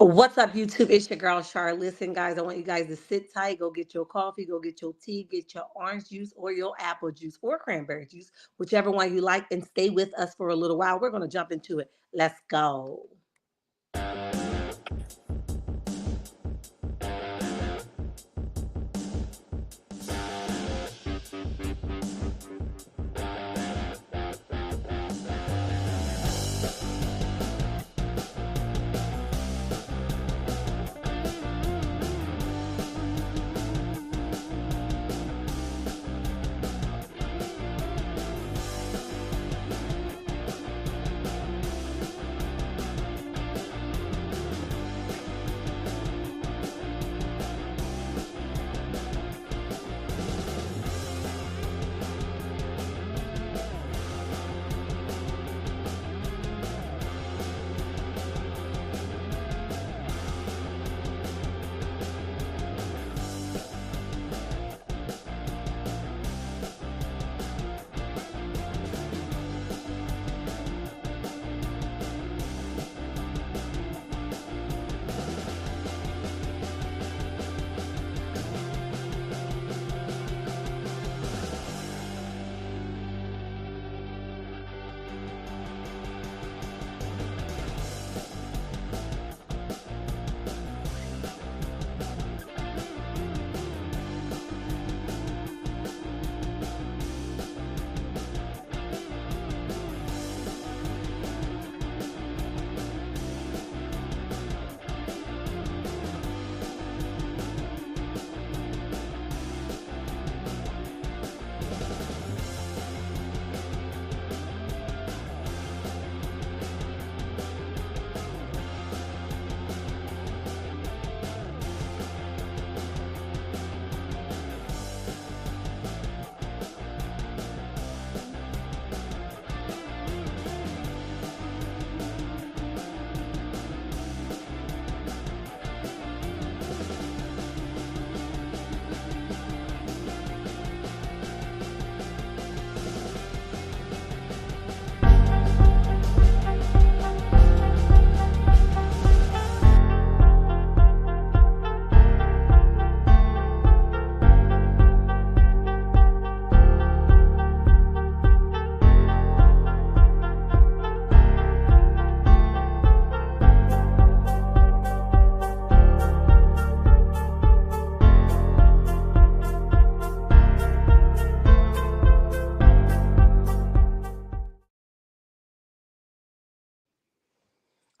What's up, YouTube? It's your girl, Char. Listen, guys, I want you guys to sit tight. Go get your coffee, go get your tea, get your orange juice or your apple juice or cranberry juice, whichever one you like, and stay with us for a little while. We're going to jump into it. Let's go.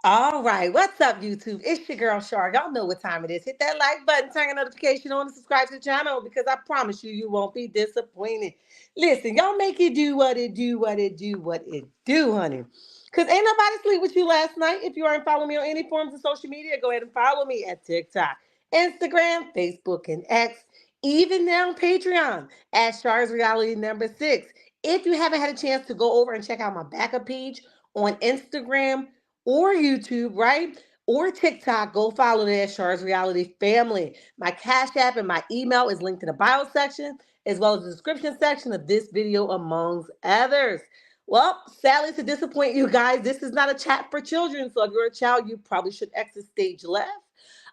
All right, what's up, YouTube? It's your girl, Char. Y'all know what time it is. Hit that like button, turn your notification on, and subscribe to the channel because I promise you, you won't be disappointed. Listen, y'all make it do what it do, what it do, what it do, honey. Because ain't nobody sleep with you last night. If you aren't following me on any forms of social media, go ahead and follow me at TikTok, Instagram, Facebook, and X. Even now, Patreon at Char's Reality number 6. If you haven't had a chance to go over and check out my backup page on Instagram, or YouTube, right? Or TikTok, go follow the Shar's Reality family. My Cash App and my email is linked in the bio section, as well as the description section of this video, amongst others. Well, sadly to disappoint you guys, this is not a chat for children. So if you're a child, you probably should exit stage left.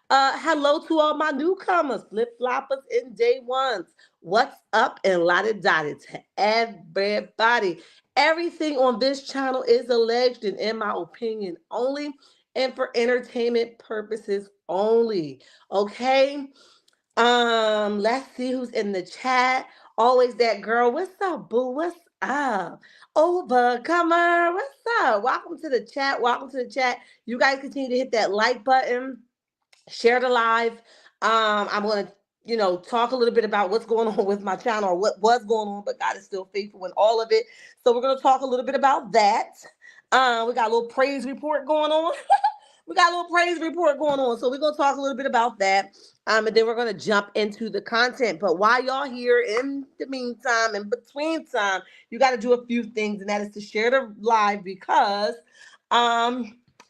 Hello to all my newcomers, flip floppers, and day ones. What's up and lottie dotty to everybody. Everything on this channel is alleged and, in my opinion, only and for entertainment purposes only. Okay. Let's see who's in the chat. Always that girl. What's up, boo? What's up? Overcomer. What's up? Welcome to the chat. Welcome to the chat. You guys continue to hit that like button, share the live. I'm going to, talk a little bit about what's going on with my channel, or what was going on, but God is still faithful in all of it. So we're going to talk a little bit about that. We got a little praise report going on. We got a little praise report going on. So we're going to talk a little bit about that. And then we're going to jump into the content. But while y'all here, in the meantime, in between time, you got to do a few things, and that is to share the live because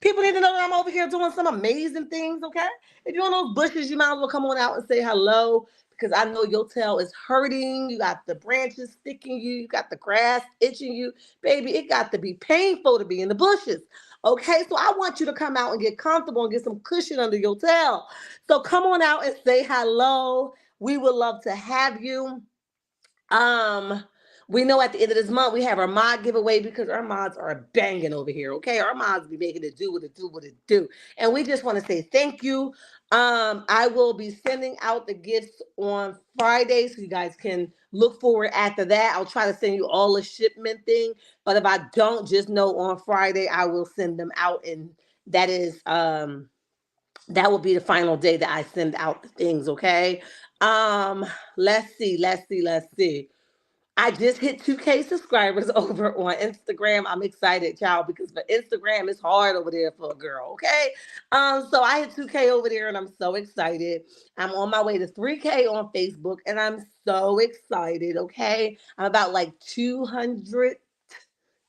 people need to know that I'm over here doing some amazing things, okay? If you're on those bushes, you might as well come on out and say hello because I know your tail is hurting. You got the branches sticking you. You got the grass itching you. Baby, it got to be painful to be in the bushes. Okay, so I want you to come out and get comfortable and get some cushion under your tail. So come on out and say hello. We would love to have you. Um, we know at the end of this month we have our mod giveaway because our mods are banging over here. Okay, our mods be making it do what it do, and we just want to say thank you. I will be sending out the gifts on Friday, so you guys can look forward after that. I'll try to send you all the shipment thing, but if I don't, just know on Friday I will send them out, and that is that will be the final day that I send out the things. Okay. Um, let's see. I just hit 2K subscribers over on Instagram. I'm excited, child, because for Instagram, it's hard over there for a girl, okay? So I hit 2K over there and I'm so excited. I'm on my way to 3K on Facebook and I'm so excited, okay? I'm about like 200,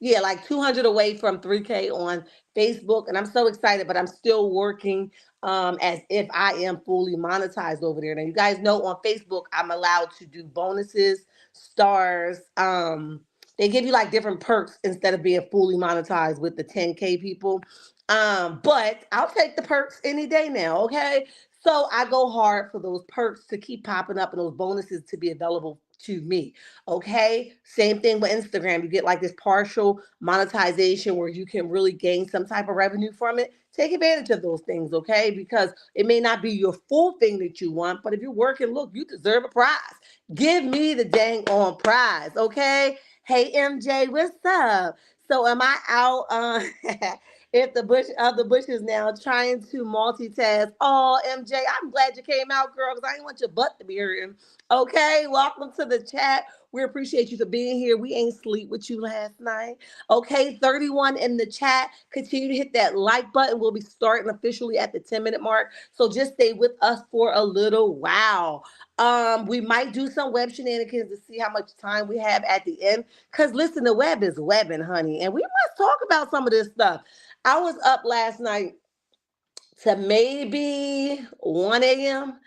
yeah, like 200 away from 3K on Facebook, and I'm so excited, but I'm still working as if I am fully monetized over there. Now, you guys know on Facebook, I'm allowed to do bonuses, stars. They give you like different perks instead of being fully monetized with the 10K people. But I'll take the perks any day now, okay? So I go hard for those perks to keep popping up and those bonuses to be available to me. Okay. Same thing with Instagram. You get like this partial monetization where you can really gain some type of revenue from it. Take advantage of those things. Okay. Because it may not be your full thing that you want, but if you're working, look, you deserve a prize. Give me the dang on prize. Okay. Hey, MJ, what's up? So am I out? If the bush of the bushes now trying to multitask. Oh, MJ, I'm glad you came out, girl, because I didn't want your butt to be hurting. Okay, welcome to the chat. We appreciate you for being here. We ain't sleep with you last night. Okay, 31 in the chat. Continue to hit that like button. We'll be starting officially at the 10-minute mark. So just stay with us for a little while. We might do some web shenanigans to see how much time we have at the end. Cause listen, the web is webbing, honey, and we must talk about some of this stuff. I was up last night to maybe 1 a.m.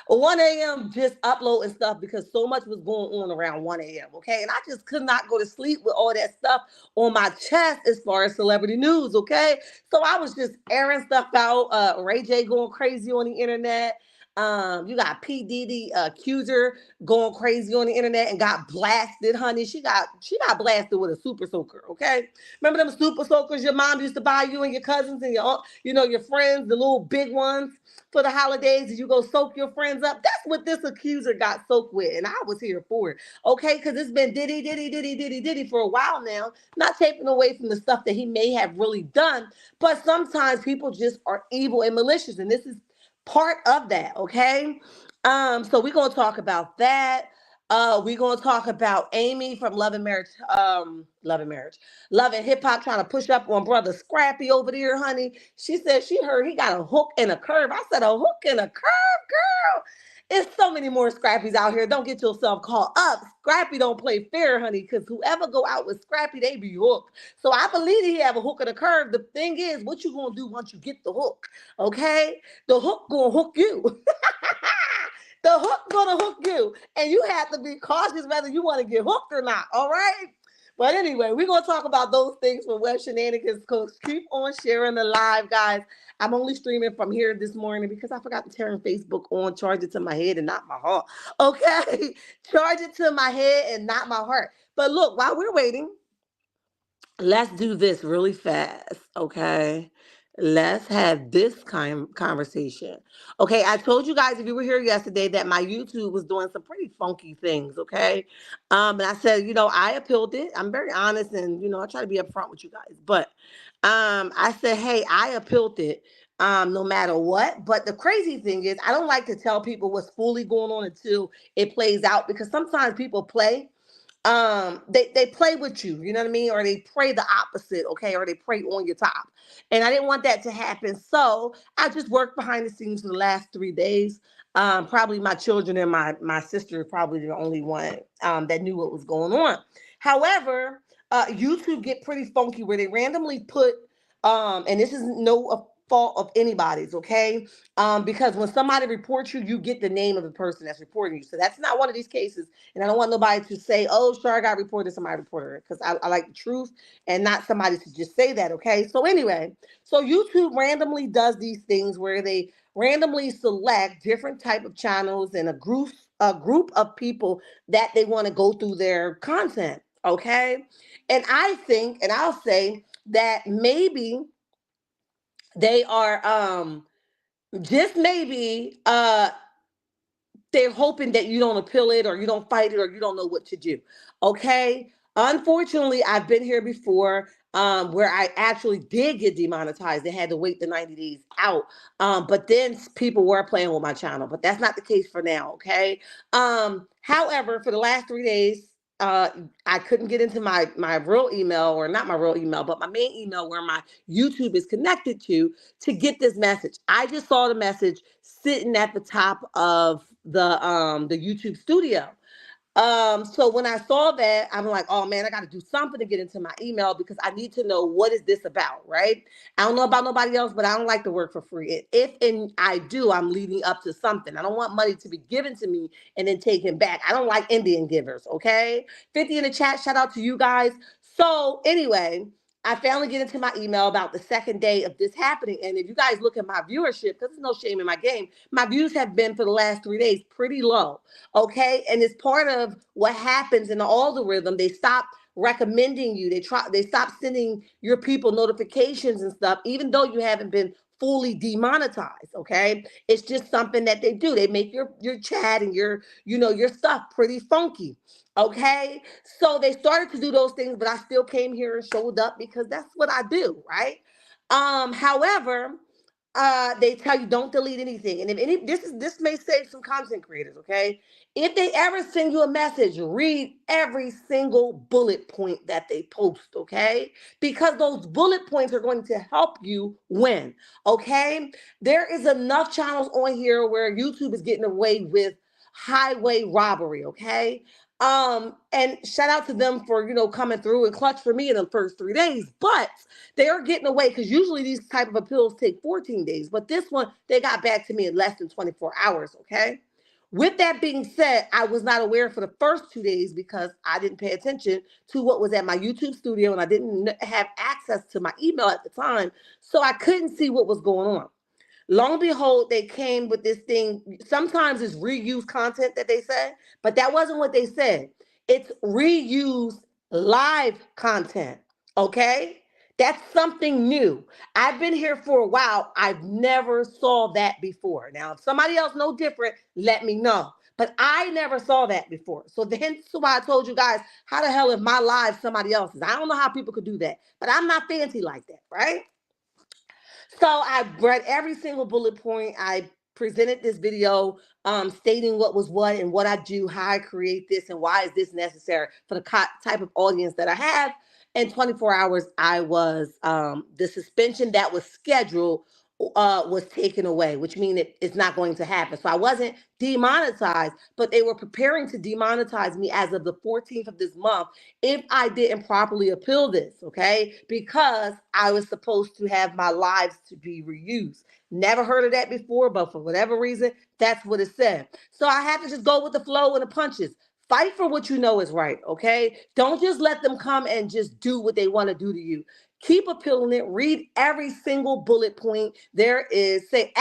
1 a.m. just uploading stuff because so much was going on around 1 a.m. Okay. And I just could not go to sleep with all that stuff on my chest as far as celebrity news. Okay. So I was just airing stuff out. Ray J going crazy on the internet. You got P. Diddy accuser going crazy on the internet and got blasted, honey. She got blasted with a super soaker, okay? Remember them super soakers your mom used to buy you and your cousins and your friends, the little big ones for the holidays, and you go soak your friends up. That's what this accuser got soaked with, and I was here for it, okay? Because it's been diddy for a while now, not taking away from the stuff that he may have really done, but sometimes people just are evil and malicious, and this is part of that, okay? So we're gonna talk about that. We're gonna talk about Amy from Love and Marriage, Love and Marriage, Love and Hip Hop trying to push up on brother Scrappy over there, honey. She said she heard he got a hook and a curve. I said a hook and a curve, girl. It's so many more Scrappies out here. Don't get yourself caught up. Scrappy don't play fair, honey, because whoever go out with Scrappy, they be hooked. So I believe he have a hook and a curve. The thing is, what you gonna do once you get the hook? Okay, the hook gonna hook you. The hook gonna hook you, and you have to be cautious whether you want to get hooked or not. All right. But anyway, we're gonna talk about those things for Web Shenanigans. Coach, keep on sharing the live, guys. I'm only streaming from here this morning because I forgot to turn Facebook on, charge it to my head and not my heart. Okay, charge it to my head and not my heart. But look, while we're waiting, let's do this really fast, okay? Let's have this kind of conversation. Okay, I told you guys if you were here yesterday that my YouTube was doing some pretty funky things, okay? And I said, I appealed it. I'm very honest and I try to be upfront with you guys. But I said, hey, I appealed it no matter what. But the crazy thing is I don't like to tell people what's fully going on until it plays out because sometimes people play they play with you, you know what I mean, or they pray the opposite, okay, or they pray on your top, and I didn't want that to happen, so I just worked behind the scenes for the last 3 days. Probably my children and my sister is probably the only one that knew what was going on. However, YouTube get pretty funky where they randomly put and this is no fault of anybody's, okay? Because when somebody reports you, you get the name of the person that's reporting you. So that's not one of these cases. And I don't want nobody to say, oh, sure, I got reported, somebody reported her. Because I like the truth and not somebody to just say that, okay? So anyway, so YouTube randomly does these things where they randomly select different type of channels and a group of people that they want to go through their content, okay? And I think, and I'll say that maybe they are just maybe they're hoping that you don't appeal it or you don't fight it or you don't know what to do. Okay. Unfortunately, I've been here before where I actually did get demonetized. They had to wait the 90 days out. But then people were playing with my channel, but that's not the case for now. Okay. However, for the last 3 days, I couldn't get into my real email, or not my real email, but my main email where my YouTube is connected to get this message. I just saw the message sitting at the top of the YouTube studio. So when I saw that, I'm like, oh man, I got to do something to get into my email because I need to know what is this about, right? I don't know about nobody else, but I don't like to work for free. If and I do, I'm leading up to something. I don't want money to be given to me and then taken back. I don't like Indian givers, okay? 50 in the chat, shout out to you guys. So anyway, I finally get into my email about the second day of this happening. And if you guys look at my viewership, because there's no shame in my game, my views have been for the last 3 days pretty low. Okay. And it's part of what happens in the algorithm. They stop recommending you. They stop sending your people notifications and stuff, even though you haven't been fully demonetized. Okay. It's just something that they do. They make your chat and your stuff pretty funky. Okay. So they started to do those things, but I still came here and showed up because that's what I do, right? However, they tell you don't delete anything. And if any this may save some content creators, okay? If they ever send you a message, read every single bullet point that they post, okay? Because those bullet points are going to help you win, okay? There is enough channels on here where YouTube is getting away with highway robbery, okay? And shout out to them for coming through and clutch for me in the first 3 days, but they are getting away because usually these type of appeals take 14 days, but this one they got back to me in less than 24 hours. Okay. With that being said, I was not aware for the first 2 days because I didn't pay attention to what was at my YouTube studio and I didn't have access to my email at the time, so I couldn't see what was going on. Long and behold, they came with this thing. Sometimes it's reused content that they said, but that wasn't what they said. It's reused live content. Okay. That's something new. I've been here for a while. I've never saw that before. Now, if somebody else know different, let me know. But I never saw that before. So hence why I told you guys, how the hell is my live somebody else's? I don't know how people could do that, but I'm not fancy like that, right? So I read every single bullet point. I presented this video stating what was what and what I do, how I create this, and why is this necessary for the type of audience that I have. In 24 hours, I was the suspension that was scheduled was taken away, which means it's not going to happen. So I wasn't demonetized, but they were preparing to demonetize me as of the 14th of this month if I didn't properly appeal this, okay? Because I was supposed to have my lives to be reused. Never heard of that before, but for whatever reason, that's what it said. So I have to just go with the flow and the punches. Fight for what you know is right, okay? Don't just let them come and just do what they want to do to you. Keep appealing it. Read every single bullet point there is. Say,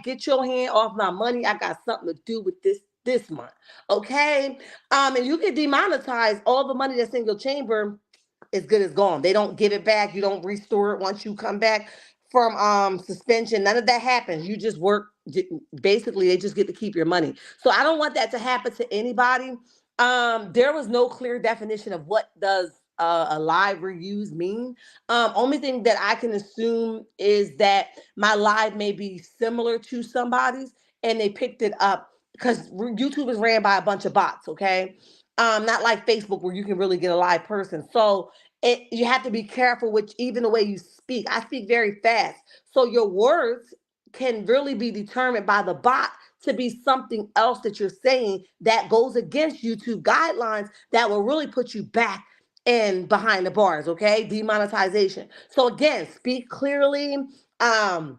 get your hand off my money. I got something to do with this month, okay? And you can demonetize all the money that's in your chamber. Is good as gone. They don't give it back. You don't restore it once you come back from suspension. None of that happens. You just work. Basically, they just get to keep your money. So I don't want that to happen to anybody. There was no clear definition of what does a live reuse mean. Only thing that I can assume is that my live may be similar to somebody's, and they picked it up because YouTube is ran by a bunch of bots. Okay, not like Facebook where you can really get a live person. So you have to be careful with even the way you speak. I speak very fast, so your words can really be determined by the bot to be something else that you're saying that goes against YouTube guidelines that will really put you back and behind the bars, okay? Demonetization. So again, speak clearly, Um,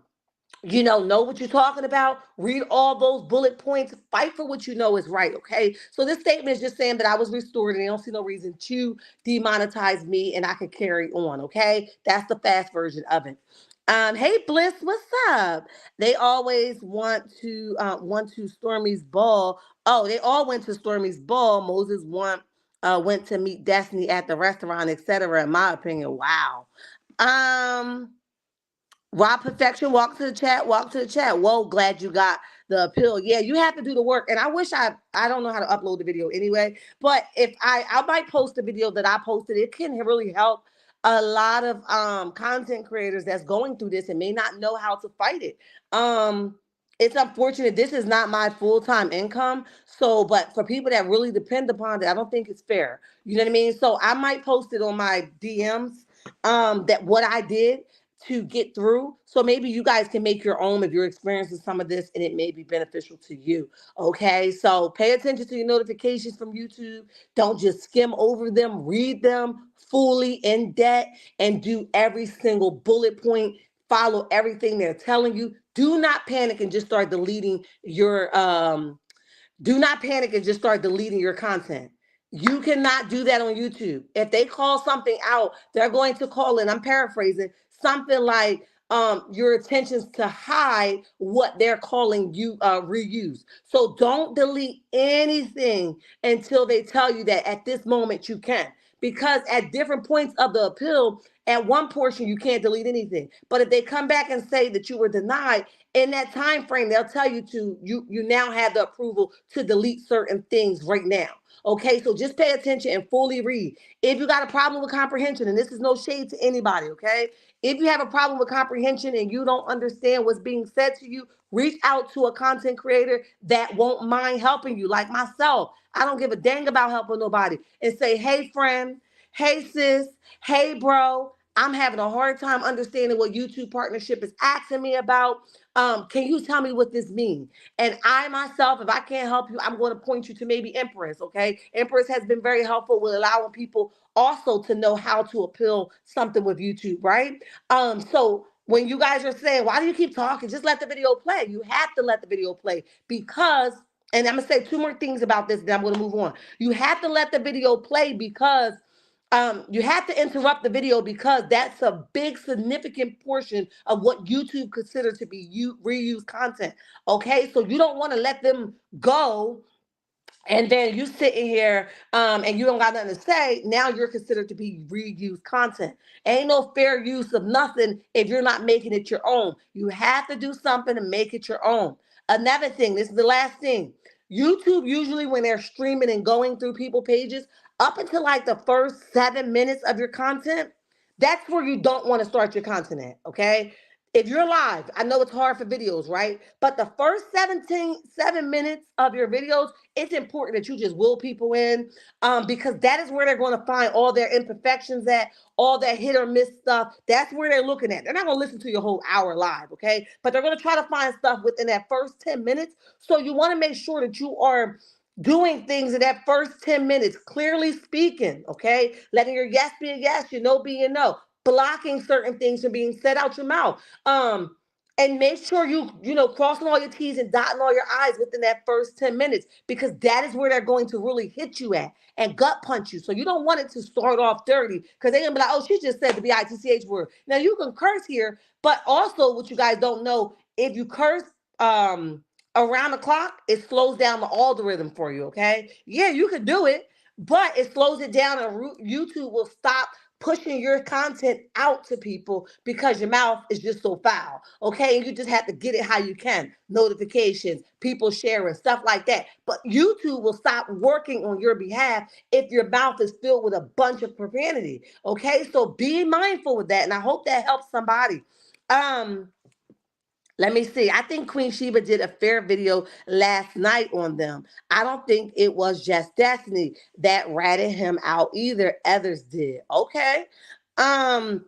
know what you're talking about, read all those bullet points, fight for what you know is right, okay? So this statement is just saying that I was restored and they don't see no reason to demonetize me and I can carry on, okay? That's the fast version of it. Hey Bliss, what's up? They always want to Stormy's ball. Oh, they all went to Stormy's ball. Moses went to meet Destiny at the restaurant, etc. In my opinion, wow. Um, Rob Perfection, walk to the chat, walk to the chat. Whoa, glad you got the appeal. Yeah, you have to do the work. And I wish I don't know how to upload the video anyway. But if I might post a video that I posted, it can really help a lot of content creators that's going through this and may not know how to fight it. Um it's unfortunate. This is not my full-time income. So, but for people that really depend upon it, I don't think it's fair. You know what I mean? So I might post it on my DMs that what I did to get through. So maybe you guys can make your own if you're experiencing some of this and it may be beneficial to you. Okay. So pay attention to your notifications from YouTube. Don't just skim over them, read them fully in depth and do every single bullet point. Follow everything they're telling you. Do not panic and just start deleting your do not panic and just start deleting your content. You cannot do that on YouTube. If they call something out, they're going to call it, I'm paraphrasing, something like your intentions to hide what they're calling you reuse. So don't delete anything until they tell you that at this moment you can. Because at different points of the appeal, at one portion you can't delete anything. But if they come back and say that you were denied, in that time frame, they'll tell you you now have the approval to delete certain things right now. Okay, so just pay attention and fully read. If you got a problem with comprehension, and this is no shade to anybody, okay? If you have a problem with comprehension and you don't understand what's being said to you, reach out to a content creator that won't mind helping you, like myself. I don't give a dang about helping nobody. And say, hey, friend, hey, sis, hey, bro, I'm having a hard time understanding what YouTube partnership is asking me about. Can you tell me what this means? And I myself, if I can't help you, I'm going to point you to maybe Empress. Okay, Empress has been very helpful with allowing people also to know how to appeal something with YouTube, right? So when you guys are saying, why do you keep talking? Just let the video play. You have to let the video play because, and I'm gonna say two more things about this, then I'm gonna move on. You have to let the video play because you have to interrupt the video because that's a big significant portion of what YouTube considers to be reused content. Okay, so you don't want to let them go and then you sitting here and you don't got nothing to say. Now you're considered to be reused content. Ain't no fair use of nothing if you're not making it your own. You have to do something to make it your own. Another thing, this is the last thing. YouTube usually when they're streaming and going through people pages, up until like the first 7 minutes of your content, that's where you don't want to start your content at. Okay, if you're live, I know it's hard for videos, right? But the first 7 minutes of your videos, it's important that you just will people in because that is where they're going to find all their imperfections at, all that hit or miss stuff. That's where they're looking at. They're not going to listen to your whole hour live, okay? But they're going to try to find stuff within that first 10 minutes. So you want to make sure that you are doing things in that first 10 minutes, clearly speaking, okay? Letting your yes be a yes, your no be a no, blocking certain things from being said out your mouth. Um, and make sure you crossing all your T's and dotting all your I's within that first 10 minutes because that is where they're going to really hit you at and gut punch you. So you don't want it to start off dirty because they're gonna be like, oh, she just said the bitch word. Now you can curse here, but also what you guys don't know, if you curse around the clock, it slows down the algorithm for you. Okay, yeah, you could do it, but it slows it down, and YouTube will stop pushing your content out to people because your mouth is just so foul. Okay, and you just have to get it how you can, notifications, people sharing, stuff like that. But YouTube will stop working on your behalf if your mouth is filled with a bunch of profanity. Okay, so be mindful with that, and I hope that helps somebody. um let me see. I think Queen Sheba did a fair video last night on them. I don't think it was just Destiny that ratted him out either. Others did. Okay. Um,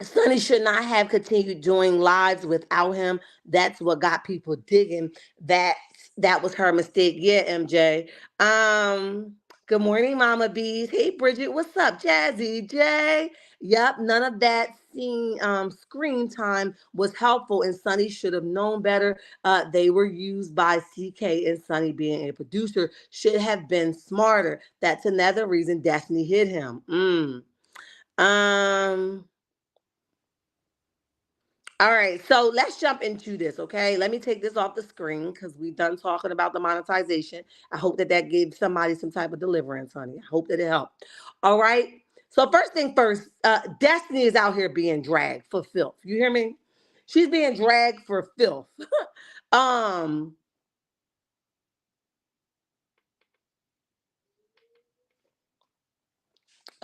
Sonny should not have continued doing lives without him. That's what got people digging. That that was her mistake. Yeah, MJ. Good morning, Mama Bees. Hey, Bridget. What's up, Jazzy J? Yep, none of that screen time was helpful, and Sonny should have known better. They were used by CK, and Sonny, being a producer, should have been smarter. That's another reason Destiny hit him. Um. All right, so let's jump into this, okay? Let me take this off the screen because we done talking about the monetization. I hope that that gave somebody some type of deliverance, honey. I hope that it helped. All right. So first thing first, Destiny is out here being dragged for filth. You hear me? She's being dragged for filth. um.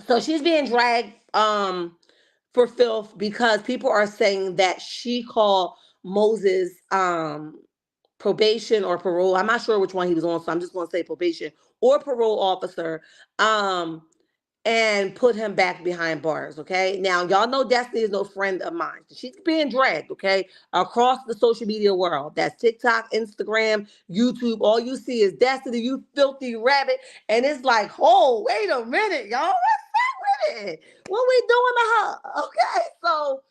So she's being dragged for filth because people are saying that she called Moses probation or parole. I'm not sure which one he was on, so I'm just going to say probation or parole officer. Um, and put him back behind bars. Okay. Now, y'all know Destiny is no friend of mine. She's being dragged, okay, across the social media world. That's TikTok, Instagram, YouTube. All you see is Destiny, you filthy rabbit. And it's like, oh, wait a minute, y'all. What's up with it? What we doing to her? Okay. So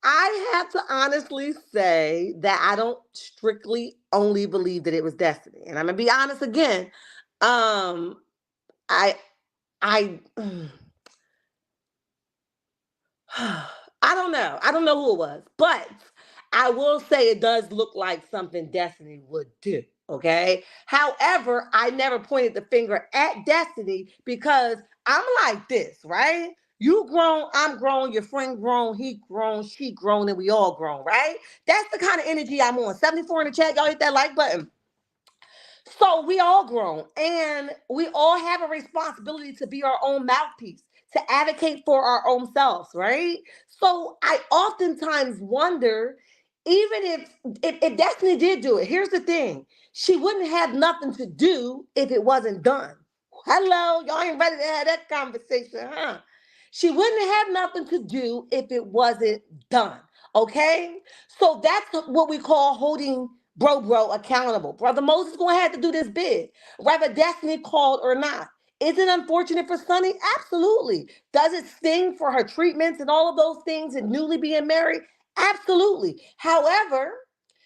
I have to honestly say that I don't strictly only believe that it was Destiny. And I'm gonna be honest again. Um, I I I don't know. I don't know who it was, but I will say it does look like something Destiny would do. Okay. However, I never pointed the finger at Destiny because I'm like this, right? You grown, I'm grown, your friend grown, he grown, she grown, and we all grown, right? That's the kind of energy I'm on. 74 in the chat, y'all hit that like button. So we all grown and we all have a responsibility to be our own mouthpiece, to advocate for our own selves, right? So I oftentimes wonder, even if Destiny did do it, here's the thing. She wouldn't have nothing to do if it wasn't done. Hello, y'all ain't ready to have that conversation, huh? She wouldn't have nothing to do if it wasn't done. Okay? So that's what we call holding bro accountable. Brother Moses gonna have to do this bid, whether Destiny called or not. Is it unfortunate for Sunny? Absolutely. Does it sting for her treatments and all of those things and newly being married? Absolutely. However,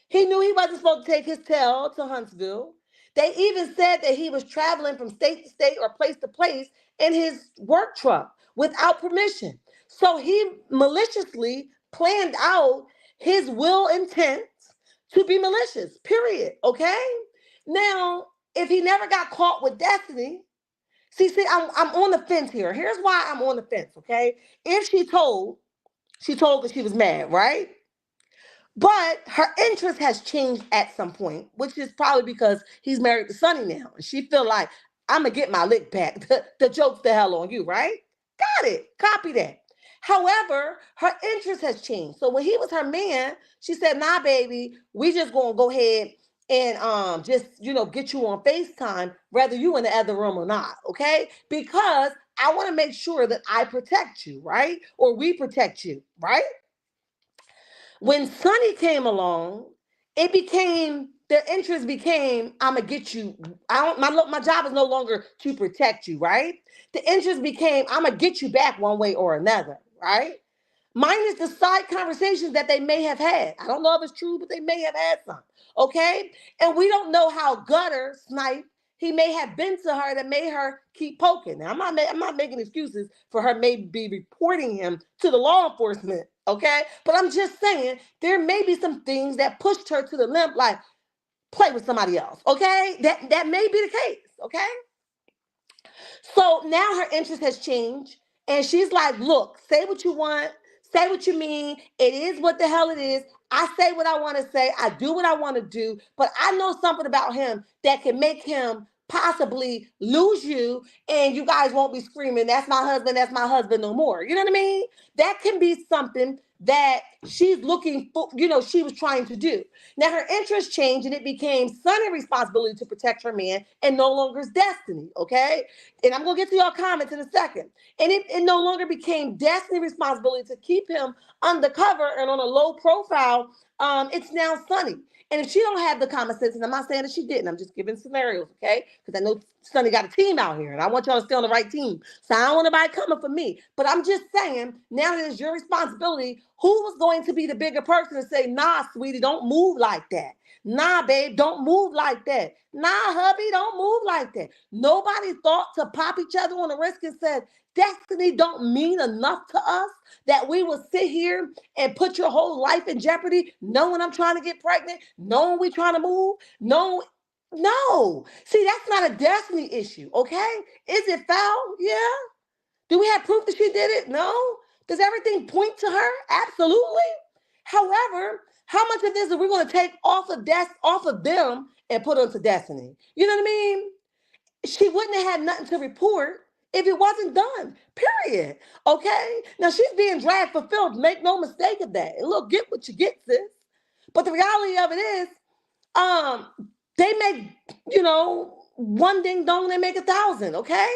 he knew he wasn't supposed to take his tail to Huntsville. They even said that he was traveling from state to state or place to place in his work truck without permission. So he maliciously planned out his will intent to be malicious, period. Okay? Now, if he never got caught with Destiny, I'm on the fence here. Here's why I'm on the fence, okay? If she told because she was mad, right? But her interest has changed at some point, which is probably because he's married to Sonny now. And she feel like, I'm going to get my lick back. The joke's the hell on you, right? Got it. Copy that. However, her interest has changed. So when he was her man, she said, nah, baby, we just going to go ahead and just, get you on FaceTime, whether you in the other room or not, okay? Because I want to make sure that I protect you, right? Or we protect you, right? When Sonny came along, the interest became, I'm gonna get you. I don't my job is no longer to protect you, right? The interest became, I'm gonna get you back one way or another, right? Minus the side conversations that they may have had. I don't know if it's true, but they may have had some. Okay. And we don't know how gutter snipe he may have been to her that made her keep poking. Now, I'm not making excuses for her maybe reporting him to the law enforcement. Okay. But I'm just saying there may be some things that pushed her to the limp, like play with somebody else. Okay. That may be the case. Okay. So now her interest has changed. And she's like, look, say what you want, say what you mean. It is what the hell it is. I say what I want to say. I do what I want to do. But I know something about him that can make him possibly lose you. And you guys won't be screaming, that's my husband no more. You know what I mean? That can be something that she's looking for, she was trying to do. Now her interest changed and it became Sonny's responsibility to protect her man and no longer his Destiny. Okay. And I'm going to get to your comments in a second. And it no longer became Destiny's responsibility to keep him undercover and on a low profile it's now Sunny. And if she don't have the common sense, and I'm not saying that she didn't, I'm just giving scenarios, okay? Because I know Sunny got a team out here, and I want y'all to stay on the right team. So I don't want anybody coming for me. But I'm just saying, now that it's your responsibility, who was going to be the bigger person to say, nah, sweetie, don't move like that. Nah, babe, don't move like that. Nah, hubby, don't move like that. Nobody thought to pop each other on the wrist and said, destiny don't mean enough to us that we will sit here and put your whole life in jeopardy, knowing I'm trying to get pregnant, knowing we trying to move, knowing. No. See, that's not a destiny issue, okay? Is it foul? Yeah. Do we have proof that she did it? No. Does everything point to her? Absolutely. However, how much of this are we going to take off of them and put onto destiny? You know what I mean? She wouldn't have had nothing to report if it wasn't done. Period. Okay. Now she's being dragged for filth. Make no mistake of that. And look, get what you get, sis. But the reality of it is, um, they make, one ding dong, they make 1,000. Okay.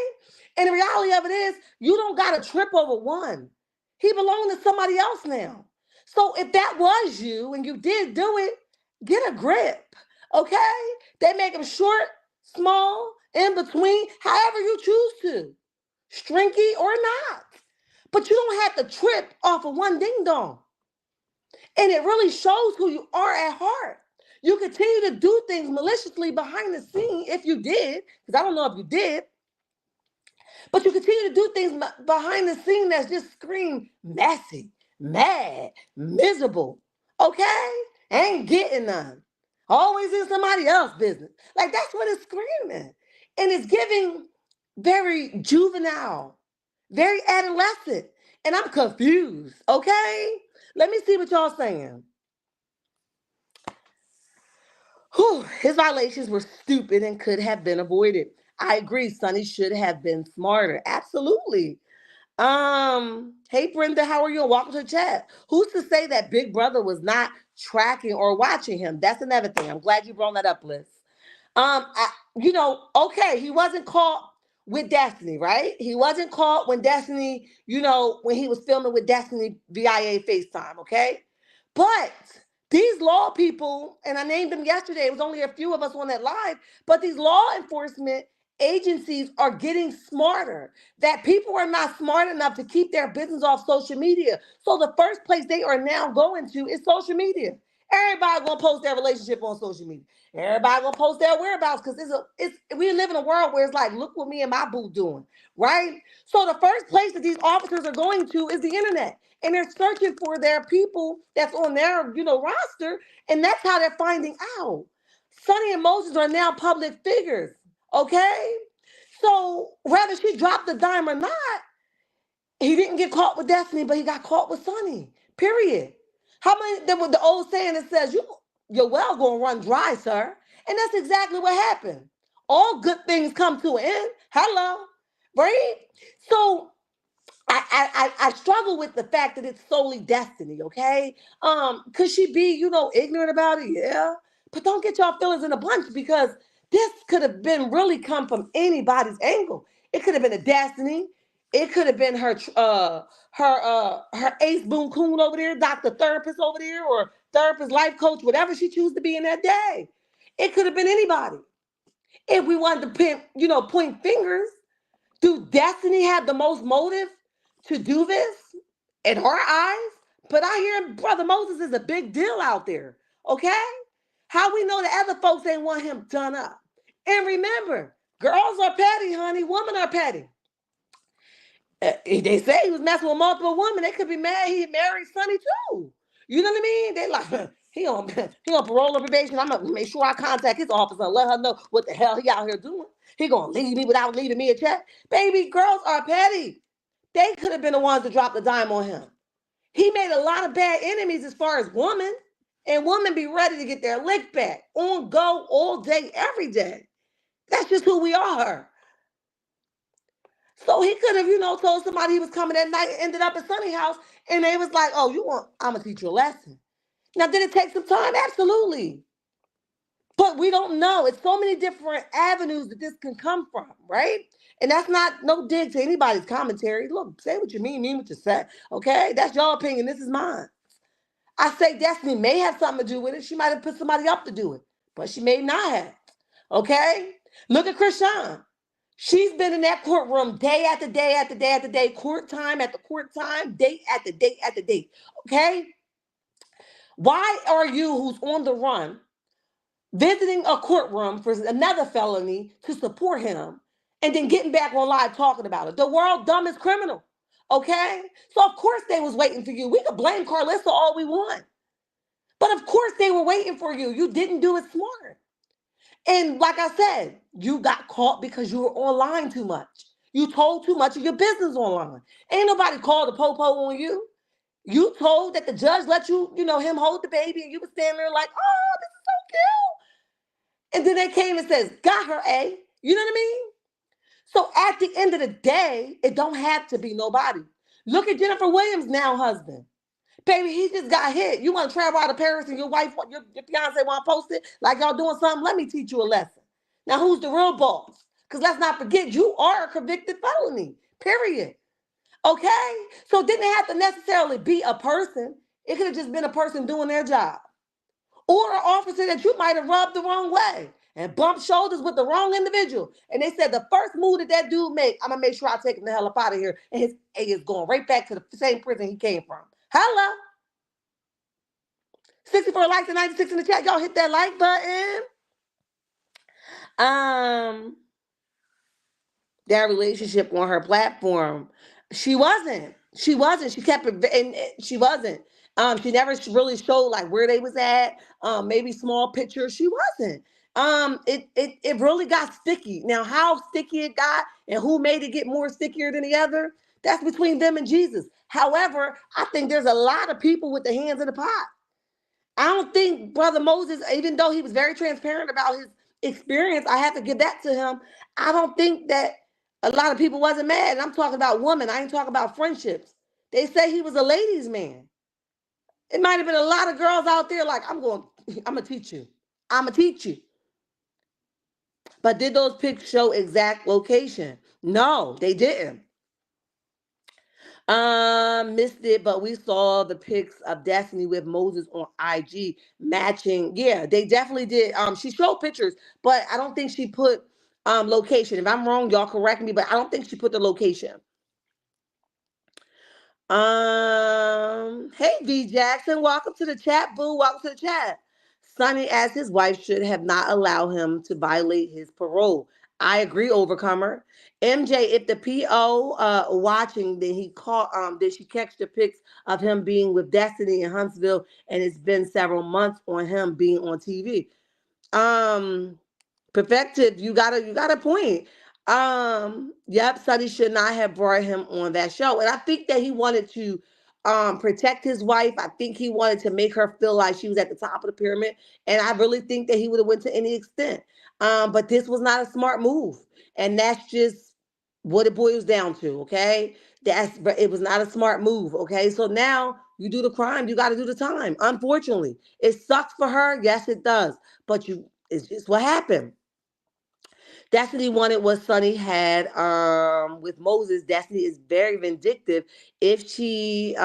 And the reality of it is, you don't got to trip over one. He belonged to somebody else now. So if that was you and you did do it, get a grip. Okay. They make them short, small, in between, however you choose to, stringy or not. But you don't have to trip off of one ding dong. And it really shows who you are at heart. You continue to do things maliciously behind the scene, if you did, because I don't know if you did, but you continue to do things behind the scene that's just scream messy, mad, miserable. Okay? Ain't getting none. Always in somebody else's business. Like, that's what it's screaming. And it's giving very juvenile, very adolescent. And I'm confused, okay? Let me see what y'all saying. Whew, his violations were stupid and could have been avoided. I agree, Sonny should have been smarter. Absolutely. Hey Brenda, how are you? And welcome to the chat. Who's to say that Big Brother was not tracking or watching him? That's another thing. I'm glad you brought that up, Liz. Okay, he wasn't caught with Destiny, right? He wasn't caught when Destiny, when he was filming with Destiny via FaceTime, okay? But these law people, and I named them yesterday, it was only a few of us on that live, but these law enforcement agencies are getting smarter, that people are not smart enough to keep their business off social media. So the first place they are now going to is social media. Everybody gonna post their relationship on social media. Everybody gonna post their whereabouts because we live in a world where it's like, look what me and my boo doing, right? So the first place that these officers are going to is the internet, and they're searching for their people that's on their roster, and that's how they're finding out. Sonny and Moses are now public figures, okay? So whether she dropped the dime or not, he didn't get caught with Destiny, but he got caught with Sonny. Period. How many? There was the old saying that says, your well gonna run dry, sir. And that's exactly what happened. All good things come to an end. Hello, right? So I struggle with the fact that it's solely Destiny. Okay, could she be ignorant about it? Yeah, but don't get y'all feelings in a bunch, because this could have been really come from anybody's angle. It could have been a Destiny. It could have been her ace boon coon over there, doctor therapist over there, or therapist life coach, whatever she chooses to be in that day. It could have been anybody. If we wanted to point fingers, do Destiny have the most motive to do this in her eyes? But I hear Brother Moses is a big deal out there. Okay? How we know the other folks ain't want him done up? And remember, girls are petty, honey. Women are petty. They say he was messing with multiple women. They could be mad he married Sonny too. You know what I mean? They like, he on parole or probation. I'm gonna make sure I contact his officer and let her know what the hell he out here doing. He gonna leave me without leaving me a check. Baby, girls are petty. They could have been the ones to drop the dime on him. He made a lot of bad enemies as far as women, and women be ready to get their lick back on go all day, every day. That's just who we are. So he could have, told somebody he was coming that night and ended up at Sunny's house, and they was like, oh, I'm going to teach you a lesson. Now, did it take some time? Absolutely. But we don't know. It's so many different avenues that this can come from, right? And that's not no dig to anybody's commentary. Look, say what you mean what you say, okay? That's your opinion. This is mine. I say Destiny may have something to do with it. She might have put somebody up to do it, but she may not have. Okay? Look at Krishan. She's been in that courtroom day after day after day after day, court time after court time, date after date after date. Okay? Why are you, who's on the run, visiting a courtroom for another felony to support him and then getting back on live talking about it? The world dumb is criminal. Okay? So of course they was waiting for you. We could blame Carlissa all we want. But of course they were waiting for you. You didn't do it smart. And like I said, you got caught because you were online too much. You told too much of your business online. Ain't nobody called the popo on you. You told that the judge let you, him hold the baby, and you were standing there like, oh, this is so cute. And then they came and says, got her A. You know what I mean? So at the end of the day, it don't have to be nobody. Look at Jennifer Williams' now husband. Baby, he just got hit. You want to travel out of Paris and your wife, your fiance want to post it like y'all doing something? Let me teach you a lesson. Now, who's the real boss? Because let's not forget, you are a convicted felony, period. Okay? So it didn't have to necessarily be a person. It could have just been a person doing their job. Or an officer that you might have rubbed the wrong way and bumped shoulders with the wrong individual. And they said the first move that dude make, I'm going to make sure I take him the hell up out of here. And his A is going right back to the same prison he came from. Hello? 64 likes and 96 in the chat. Y'all hit that like button. That relationship on her platform, she wasn't. She wasn't. She kept it, and she wasn't. She never really showed like where they was at. Maybe small pictures. She wasn't. It really got sticky. Now, how sticky it got and who made it get more stickier than the other, that's between them and Jesus. However, I think there's a lot of people with the hands in the pot. I don't think Brother Moses, even though he was very transparent about his experience, I have to give that to him. I don't think that a lot of people wasn't mad. And I'm talking about women. I ain't talking about friendships. They say he was a ladies' man. It might have been a lot of girls out there like, I'm gonna teach you. I'm gonna teach you. But did those pics show exact location? No, they didn't. Missed it, but we saw the pics of Destiny with Moses on IG matching. Yeah, they definitely did. She showed pictures, but I don't think she put location. If I'm wrong, y'all correct me, but I don't think she put the location. Hey V Jackson, welcome to the chat, boo. Welcome to the chat. Sonny asked his wife should have not allowed him to violate his parole. I agree, Overcomer. MJ, if the PO watching, then he caught did she catch the pics of him being with Destiny in Huntsville, and it's been several months on him being on TV. Perfective, you got a point. Yep, Sonny should not have brought him on that show. And I think that he wanted to protect his wife. I think he wanted to make her feel like she was at the top of the pyramid. And I really think that he would have went to any extent. But this was not a smart move. And that's just what it boils down to, okay? But it was not a smart move, okay? So now you do the crime, you got to do the time. Unfortunately, it sucks for her. Yes, it does. But it's just what happened. Destiny wanted what Sonny had with Moses. Destiny is very vindictive. If she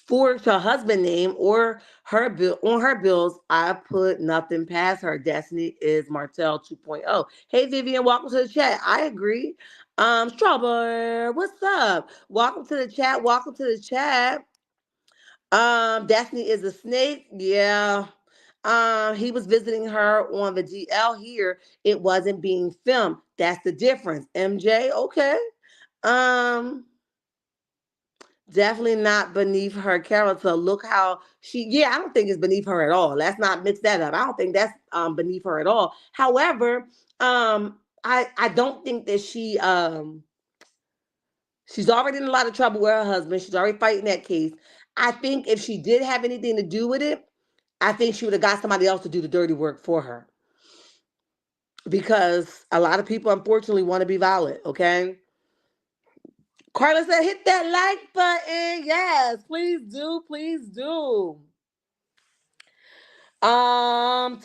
forged her husband name or her bill on her bills, I put nothing past her. Destiny is Martell 2.0. Hey Vivian, welcome to the chat. I agree. Strawberry, what's up? Welcome to the chat. Welcome to the chat. Destiny is a snake. Yeah. He was visiting her on the DL here. It wasn't being filmed. That's the difference. MJ, okay. Um, Definitely not beneath her character. Look how I don't think it's beneath her at all. Let's not mix that up. I don't think that's beneath her at all. However, I don't think that she's already in a lot of trouble with her husband. She's already fighting that case. I think if she did have anything to do with it, I think she would have got somebody else to do the dirty work for her. Because a lot of people, unfortunately, want to be violent, okay? Carla said, hit that like button. Yes, please do. Please do.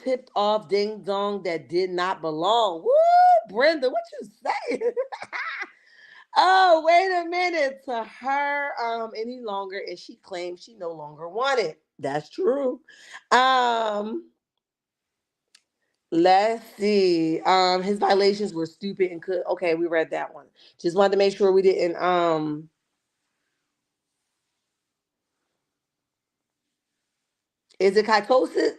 Tipped off ding dong that did not belong. Woo, Brenda, what you say? Oh, wait a minute. To her, any longer, and she claims she no longer wanted. That's true. Um, let's see. His violations were stupid and could. Okay, we read that one. Just wanted to make sure we didn't. Is it kytosis?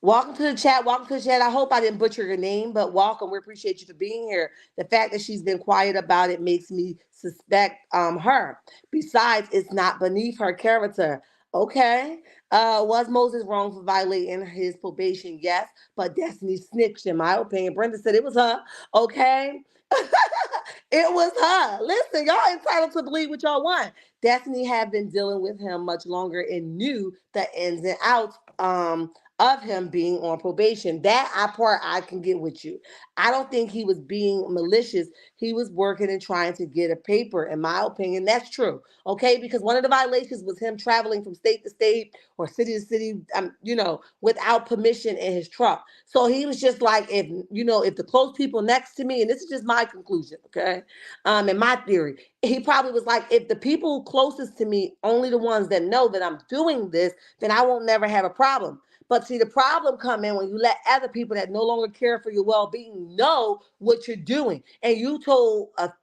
Welcome to the chat. Welcome to the chat. I hope I didn't butcher your name, but welcome. We appreciate you for being here. The fact that she's been quiet about it makes me suspect her. Besides, it's not beneath her character. Okay. Was Moses wrong for violating his probation? Yes, but Destiny snitched, in my opinion. Brenda said it was her. Okay. It was her. Listen, y'all entitled to believe what y'all want. Destiny had been dealing with him much longer and knew the ins and outs. Of him being on probation. That part I can get with you. I don't think he was being malicious. He was working and trying to get a paper, in my opinion. That's true. Okay, because one of the violations was him traveling from state to state or city to city, without permission in his truck. So he was just like, if the close people next to me, and this is just my conclusion, okay, and my theory, he probably was like, if the people closest to me, only the ones that know that I'm doing this, then I won't never have a problem. But see, the problem come in when you let other people that no longer care for your well-being know what you're doing. And you told a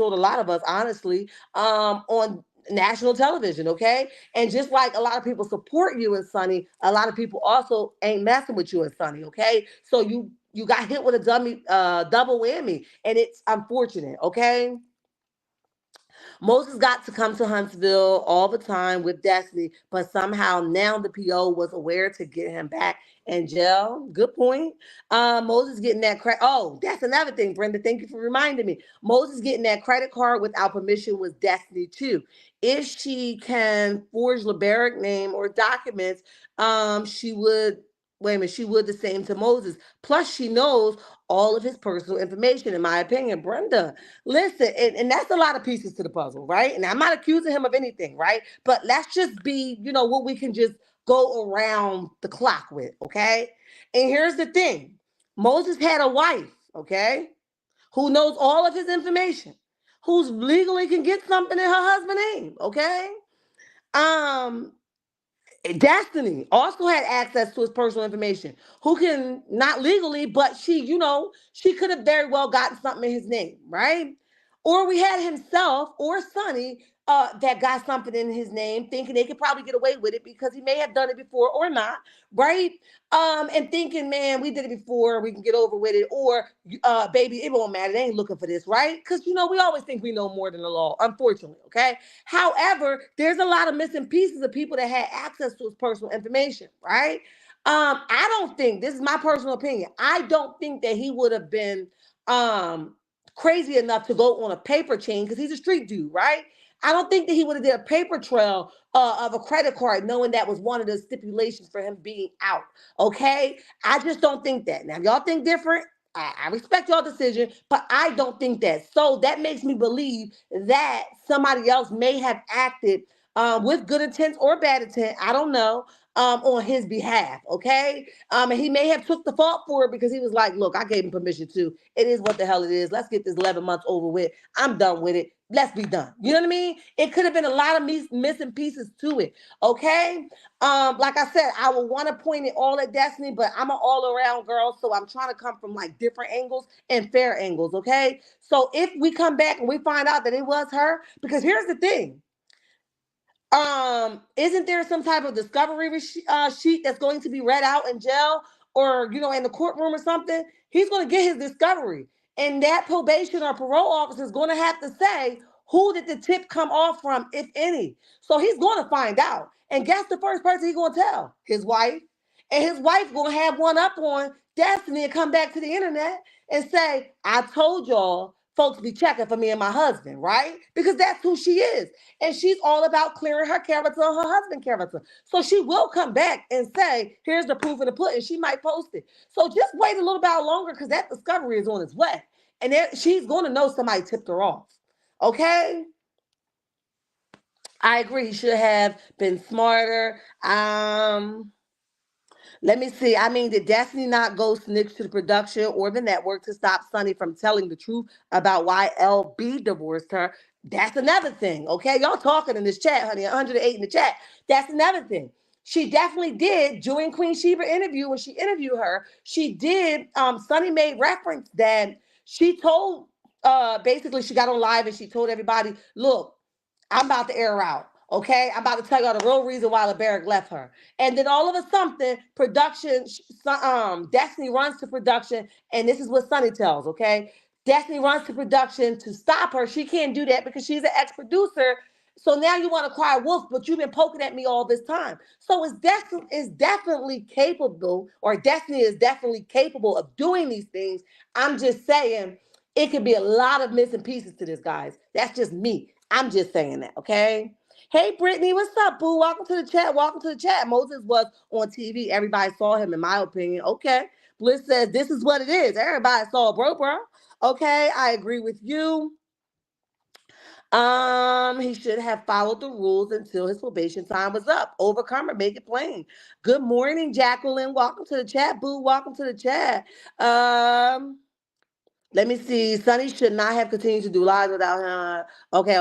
lot of us, honestly, on national television, okay? And just like a lot of people support you and Sonny, a lot of people also ain't messing with you and Sonny, okay? So you got hit with a double whammy, and it's unfortunate, okay? Moses got to come to Huntsville all the time with Destiny, but somehow now the PO was aware to get him back in jail. Good point. Moses getting that credit. Oh, that's another thing, Brenda. Thank you for reminding me. Moses getting that credit card without permission was Destiny too. If she can forge Liberic name or documents, she would. Wait a minute, she would the same to Moses. Plus, she knows all of his personal information, in my opinion. Brenda, listen, and that's a lot of pieces to the puzzle, right? And I'm not accusing him of anything, right? But let's just be, what we can just go around the clock with, okay? And here's the thing. Moses had a wife, okay, who knows all of his information, who's legally can get something in her husband's name, okay? Um, Destiny also had access to his personal information. Who can not legally, but she could have very well gotten something in his name, right? Or we had himself or Sonny that got something in his name, thinking they could probably get away with it because he may have done it before or not, right? And thinking, man, we did it before, we can get over with it, or baby, it won't matter. They ain't looking for this, right? Because we always think we know more than the law, unfortunately, okay? However, there's a lot of missing pieces of people that had access to his personal information, right? I don't think, this is my personal opinion, I don't think that he would have been um crazy enough to go on a paper chain because he's a street dude, right? I don't think that he would have did a paper trail of a credit card, knowing that was one of the stipulations for him being out. Okay, I just don't think that. Now, if y'all think different, I respect your decision, but I don't think that. So that makes me believe that somebody else may have acted with good intent or bad intent. I don't know. On his behalf, okay? And he may have took the fault for it because he was like, "Look, I gave him permission to. It is what the hell it is. Let's get this 11 months over with. I'm done with it. Let's be done." You know what I mean? It could have been a lot of missing pieces to it, okay? Like I said, I would want to point it all at Destiny, but I'm an all-around girl, so I'm trying to come from like different angles and fair angles, okay? So if we come back and we find out that it was her, because here's the thing. Isn't there some type of discovery sheet that's going to be read out in jail or in the courtroom or something? He's going to get his discovery, and that probation or parole officer is going to have to say who did the tip come off from, if any. So he's going to find out, and guess the first person he's going to tell? His wife, and his wife going to have one up on Destiny and come back to the internet and say, "I told y'all." Folks be checking for me and my husband, right? Because that's who she is. And she's all about clearing her character or her husband's character. So she will come back and say, "Here's the proof of the pudding." She might post it. So just wait a little bit longer because that discovery is on its way. And she's going to know somebody tipped her off. Okay? I agree. He should have been smarter. Let me see. I mean, did Destiny not go snitch to the production or the network to stop Sonny from telling the truth about why LB divorced her? That's another thing. Okay, y'all talking in this chat, honey. 108 in the chat. That's another thing. She definitely did during Queen Sheba interview when she interviewed her. She did. Sonny made reference that she told. Basically, she got on live and she told everybody, "Look, I'm about to air her out. Okay, I'm about to tell y'all the real reason why LeBaric left her." And then all of a sudden, production, Destiny runs to production, and this is what Sonny tells. Okay, Destiny runs to production to stop her. She can't do that because she's an ex-producer. So now you want to cry wolf, but you've been poking at me all this time. So it's definitely capable, or Destiny is definitely capable of doing these things. I'm just saying it could be a lot of missing pieces to this, guys. That's just me. I'm just saying that, okay? Hey, Brittany, what's up, boo? Welcome to the chat. Welcome to the chat. Moses was on TV. Everybody saw him, in my opinion. Okay. Bliss says, this is what it is. Everybody saw bro. Okay, I agree with you. He should have followed the rules until his probation time was up. Overcome or make it plain. Good morning, Jacqueline. Welcome to the chat, boo. Welcome to the chat. Let me see. Sonny should not have continued to do lives without him. Okay.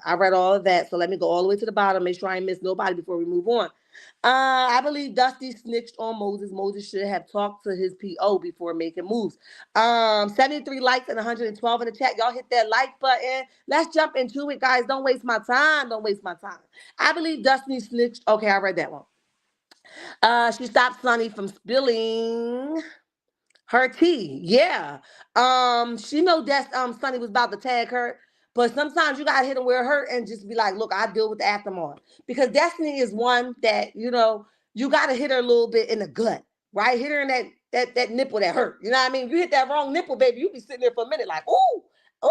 I read all of that. So let me go all the way to the bottom. Make sure I ain't miss nobody before we move on. I believe Dusty snitched on Moses. Moses should have talked to his PO before making moves. 73 likes and 112 in the chat. Y'all hit that like button. Let's jump into it, guys. Don't waste my time. Don't waste my time. I believe Dusty snitched. Okay, I read that one. She stopped Sonny from spilling her tea, yeah. She know that Sonny was about to tag her, but sometimes you gotta hit him where it hurt and just be like, look, I deal with the aftermath. Because Destiny is one that, you gotta hit her a little bit in the gut, right? Hit her in that nipple that hurt. You know what I mean? You hit that wrong nipple, baby, you be sitting there for a minute like, ooh, ooh,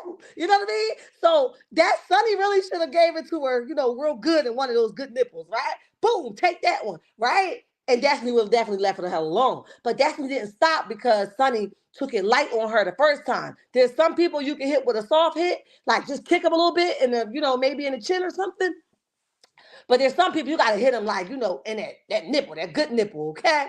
ooh. You know what I mean? So that Sonny really should have gave it to her, real good in one of those good nipples, right? Boom, take that one, right? And Destiny would have definitely left her the hell alone. But Destiny didn't stop because Sonny took it light on her the first time. There's some people you can hit with a soft hit, like just kick them a little bit in the, maybe in the chin or something. But there's some people you gotta hit them like, in that nipple, that good nipple, okay?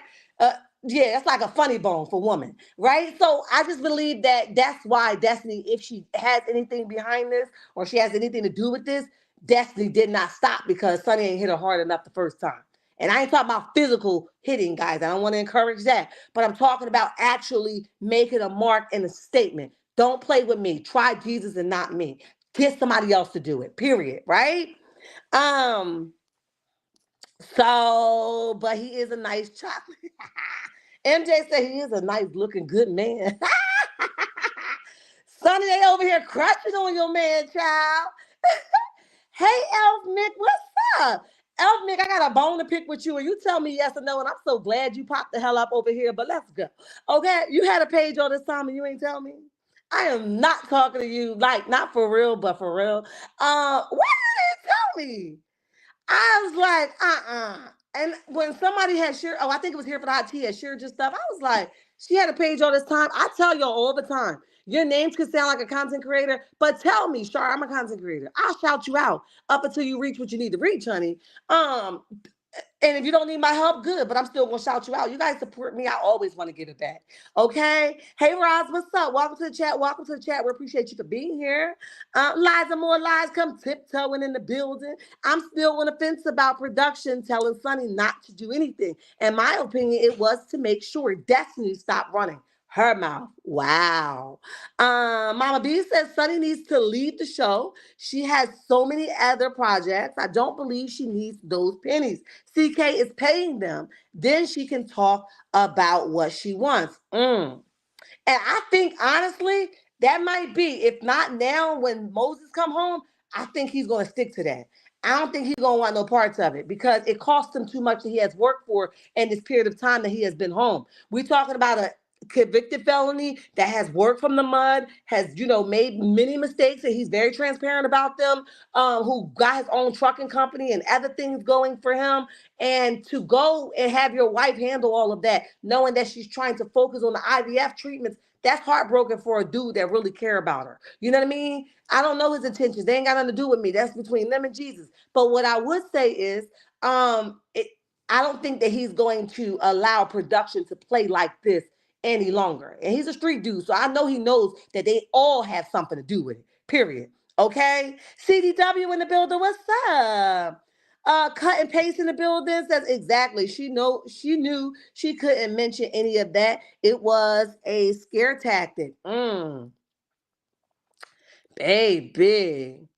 Yeah, that's like a funny bone for women, right? So I just believe that that's why Destiny, if she has anything behind this or she has anything to do with this, Destiny did not stop because Sonny ain't hit her hard enough the first time. And I ain't talking about physical hitting, guys. I don't want to encourage that. But I'm talking about actually making a mark and a statement. Don't play with me. Try Jesus and not me. Get somebody else to do it, period, right? Um, but he is a nice chocolate. MJ said he is a nice looking good man. Sonny, they over here crushing on your man, child. Hey, Elf Mick, what's up? Elf Mick, I got a bone to pick with you, and you tell me yes or no, and I'm so glad you popped the hell up over here, but let's go. Okay, you had a page all this time and you ain't tell me? I am not talking to you, like, not for real, but for real. Why didn't you tell me? I was like, And when somebody had shared, I think it was here for the IT had shared your stuff. I was like, she had a page all this time. I tell y'all all the time, your names could sound like a content creator, but tell me, Shar, I'm a content creator. I'll shout you out up until you reach what you need to reach, honey. Um, and if you don't need my help, good, but I'm still gonna shout you out. You guys support me. I always want to give it back. Okay. Hey Roz, what's up? Welcome to the chat. Welcome to the chat. We appreciate you for being here. Lies and more lies come tiptoeing in the building. I'm still on the fence about production telling Sonny not to do anything. In my opinion, it was to make sure Destiny stopped running her mouth. Wow. Mama B says Sonny needs to leave the show. She has so many other projects. I don't believe she needs those pennies. CK is paying them. Then she can talk about what she wants. And I think honestly, that might be, if not now when Moses come home, I think he's going to stick to that. I don't think he's going to want no parts of it because it costs him too much that he has worked for in this period of time that he has been home. We're talking about a convicted felony that has worked from the mud, has, made many mistakes, and he's very transparent about them, who got his own trucking company and other things going for him. And to go and have your wife handle all of that, knowing that she's trying to focus on the IVF treatments, that's heartbroken for a dude that really care about her. You know what I mean? I don't know his intentions. They ain't got nothing to do with me. That's between them and Jesus. But what I would say is, I don't think that he's going to allow production to play like this any longer. And he's a street dude, so I know he knows that they all have something to do with it. Period. Okay? CDW in the building. What's up? Cut and paste in the building says exactly. She knew she couldn't mention any of that. It was a scare tactic. Baby.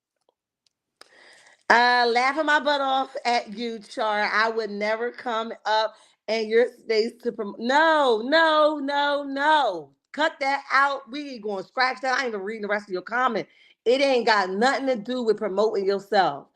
Laughing my butt off at you, Char. I would never come up in your space to promote. No, no, no, no. Cut that out. We ain't going to scratch that. I ain't even reading the rest of your comment. It ain't got nothing to do with promoting yourself.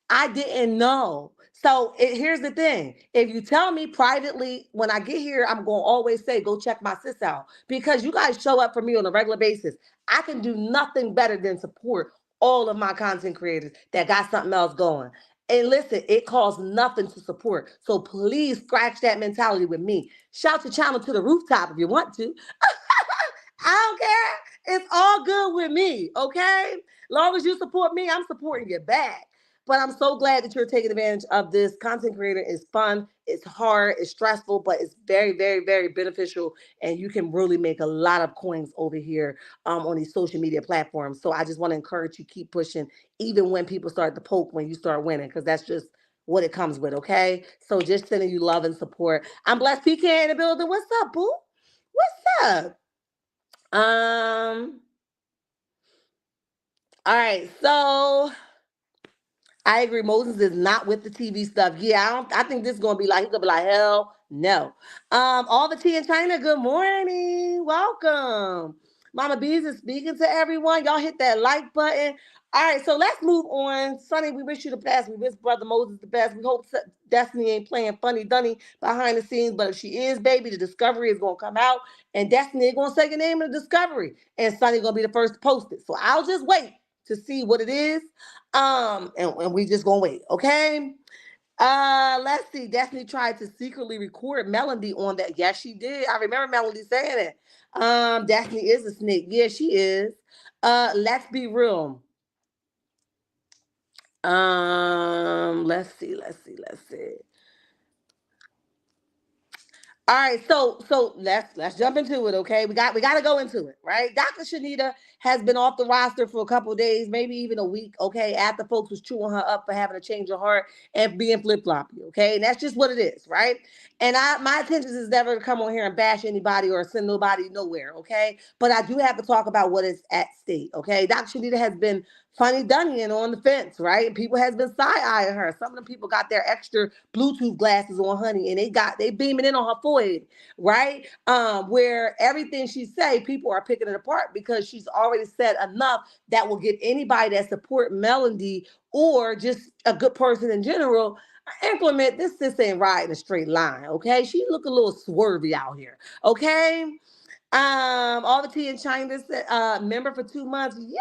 I didn't know. So here's the thing. If you tell me privately when I get here, I'm going to always say, go check my sis out because you guys show up for me on a regular basis. I can do nothing better than support all of my content creators that got something else going. And listen, it costs nothing to support. So please scratch that mentality with me. Shout your channel to the rooftop if you want to. I don't care. It's all good with me, okay? Long as you support me, I'm supporting you back. But I'm so glad that you're taking advantage of this. Content creator is fun, it's hard, it's stressful, but it's very, very, very beneficial. And you can really make a lot of coins over here on these social media platforms. So I just want to encourage you, keep pushing, even when people start to poke when you start winning, because that's just what it comes with, okay? So just sending you love and support. I'm Blessed PK in the building. What's up, boo? What's up? Um, all right, so I agree. Moses is not with the TV stuff. Yeah, I think this is gonna be like he's gonna be like hell no. All the tea in China. Good morning. Welcome. Mama Bees is speaking to everyone. Y'all hit that like button. All right, so let's move on. Sonny, we wish you the best. We wish Brother Moses the best. We hope Destiny ain't playing funny dunny behind the scenes, but if she is, baby, the discovery is gonna come out, and Destiny ain't gonna say the name of the discovery, and Sonny gonna be the first to post it. So I'll just wait to see what it is. And we just gonna wait, okay? Let's see. Destiny tried to secretly record Melody on that. Yes, she did. I remember Melody saying it. Destiny is a snake. Yeah, she is. Let's be real. Let's see. All right, so let's jump into it, okay? We got to go into it, right? Dr. Shenita has been off the roster for a couple of days, maybe even a week, okay? After folks was chewing her up for having a change of heart and being flip floppy, okay? And that's just what it is, right? And my intention is never to come on here and bash anybody or send nobody nowhere, okay? But I do have to talk about what is at stake, okay? Dr. Shenita has been funny dunnying on the fence, right? People has been side eyeing her. Some of the people got their extra Bluetooth glasses on, honey, and they beaming in on her forehead, right? Where everything she say, people are picking it apart because she's already said enough that will get anybody that support Melody or just a good person in general implement this ain't riding a straight line, okay? She look a little swervy out here, okay? All the tea in China, member for 2 months. Yay!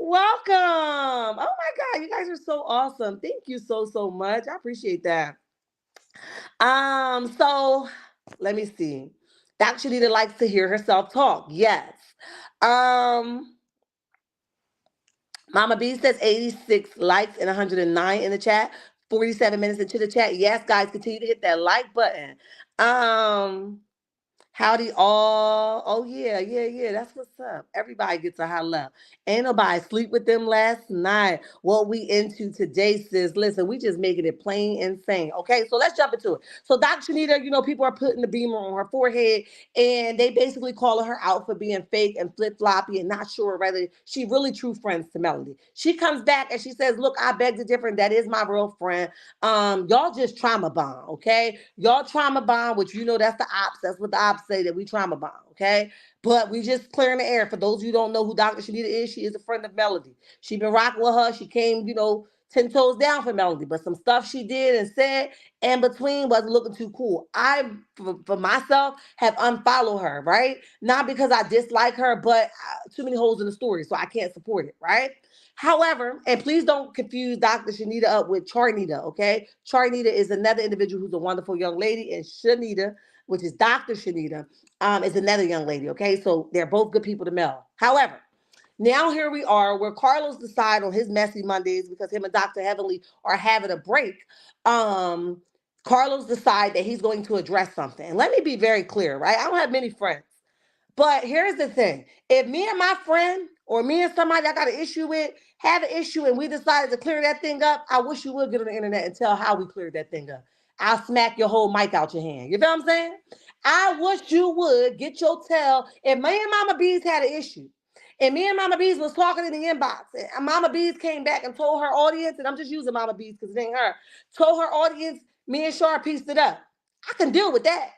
Welcome. Oh my God, you guys are so awesome. Thank you so much. I appreciate that. So let me see. Dr. Chanita likes to hear herself talk. Yes. Um, Mama B says 86 likes and 109 in the chat. 47 minutes into the chat. Yes, guys, continue to hit that like button. Um, Howdy all. Oh yeah. That's what's up. Everybody gets a high love. Ain't nobody sleep with them last night. What we into today, sis. Listen, we just making it plain insane. Okay, so let's jump into it. So Dr. Chanita, people are putting the beamer on her forehead and they basically calling her out for being fake and flip floppy and not sure whether she really true friends to Melody. She comes back and she says, look, I beg to differ. That is my real friend. Y'all just trauma bond, okay? Y'all trauma bond, which that's the ops. That's what the ops say, that we trauma bond, okay? But we just clearing the air. For those of you who don't know who Dr. Chanita is, she is a friend of Melody. She been rocking with her. She came, 10 toes down for Melody. But some stuff she did and said in between wasn't looking too cool. I, for myself, have unfollowed her, right? Not because I dislike her, but too many holes in the story, so I can't support it, right? However, and please don't confuse Dr. Shenita up with Charnita, okay? Charnita is another individual who's a wonderful young lady, and Shenita, which is Dr. Shenita, is another young lady, okay? So they're both good people to meld. However, now here we are where Carlos decided on his messy Mondays because him and Dr. Heavenly are having a break. Carlos decide that he's going to address something. And let me be very clear, right? I don't have many friends. But here's the thing. If me and my friend or me and somebody I got an issue with have an issue and we decided to clear that thing up, I wish you would get on the internet and tell how we cleared that thing up. I'll smack your whole mic out your hand. You feel what I'm saying? I wish you would get your tail. If me and Mama Bees had an issue, and me and Mama Bees was talking in the inbox, and Mama Bees came back and told her audience, and I'm just using Mama Bees because it ain't her, told her audience, me and Shar pieced it up. I can deal with that.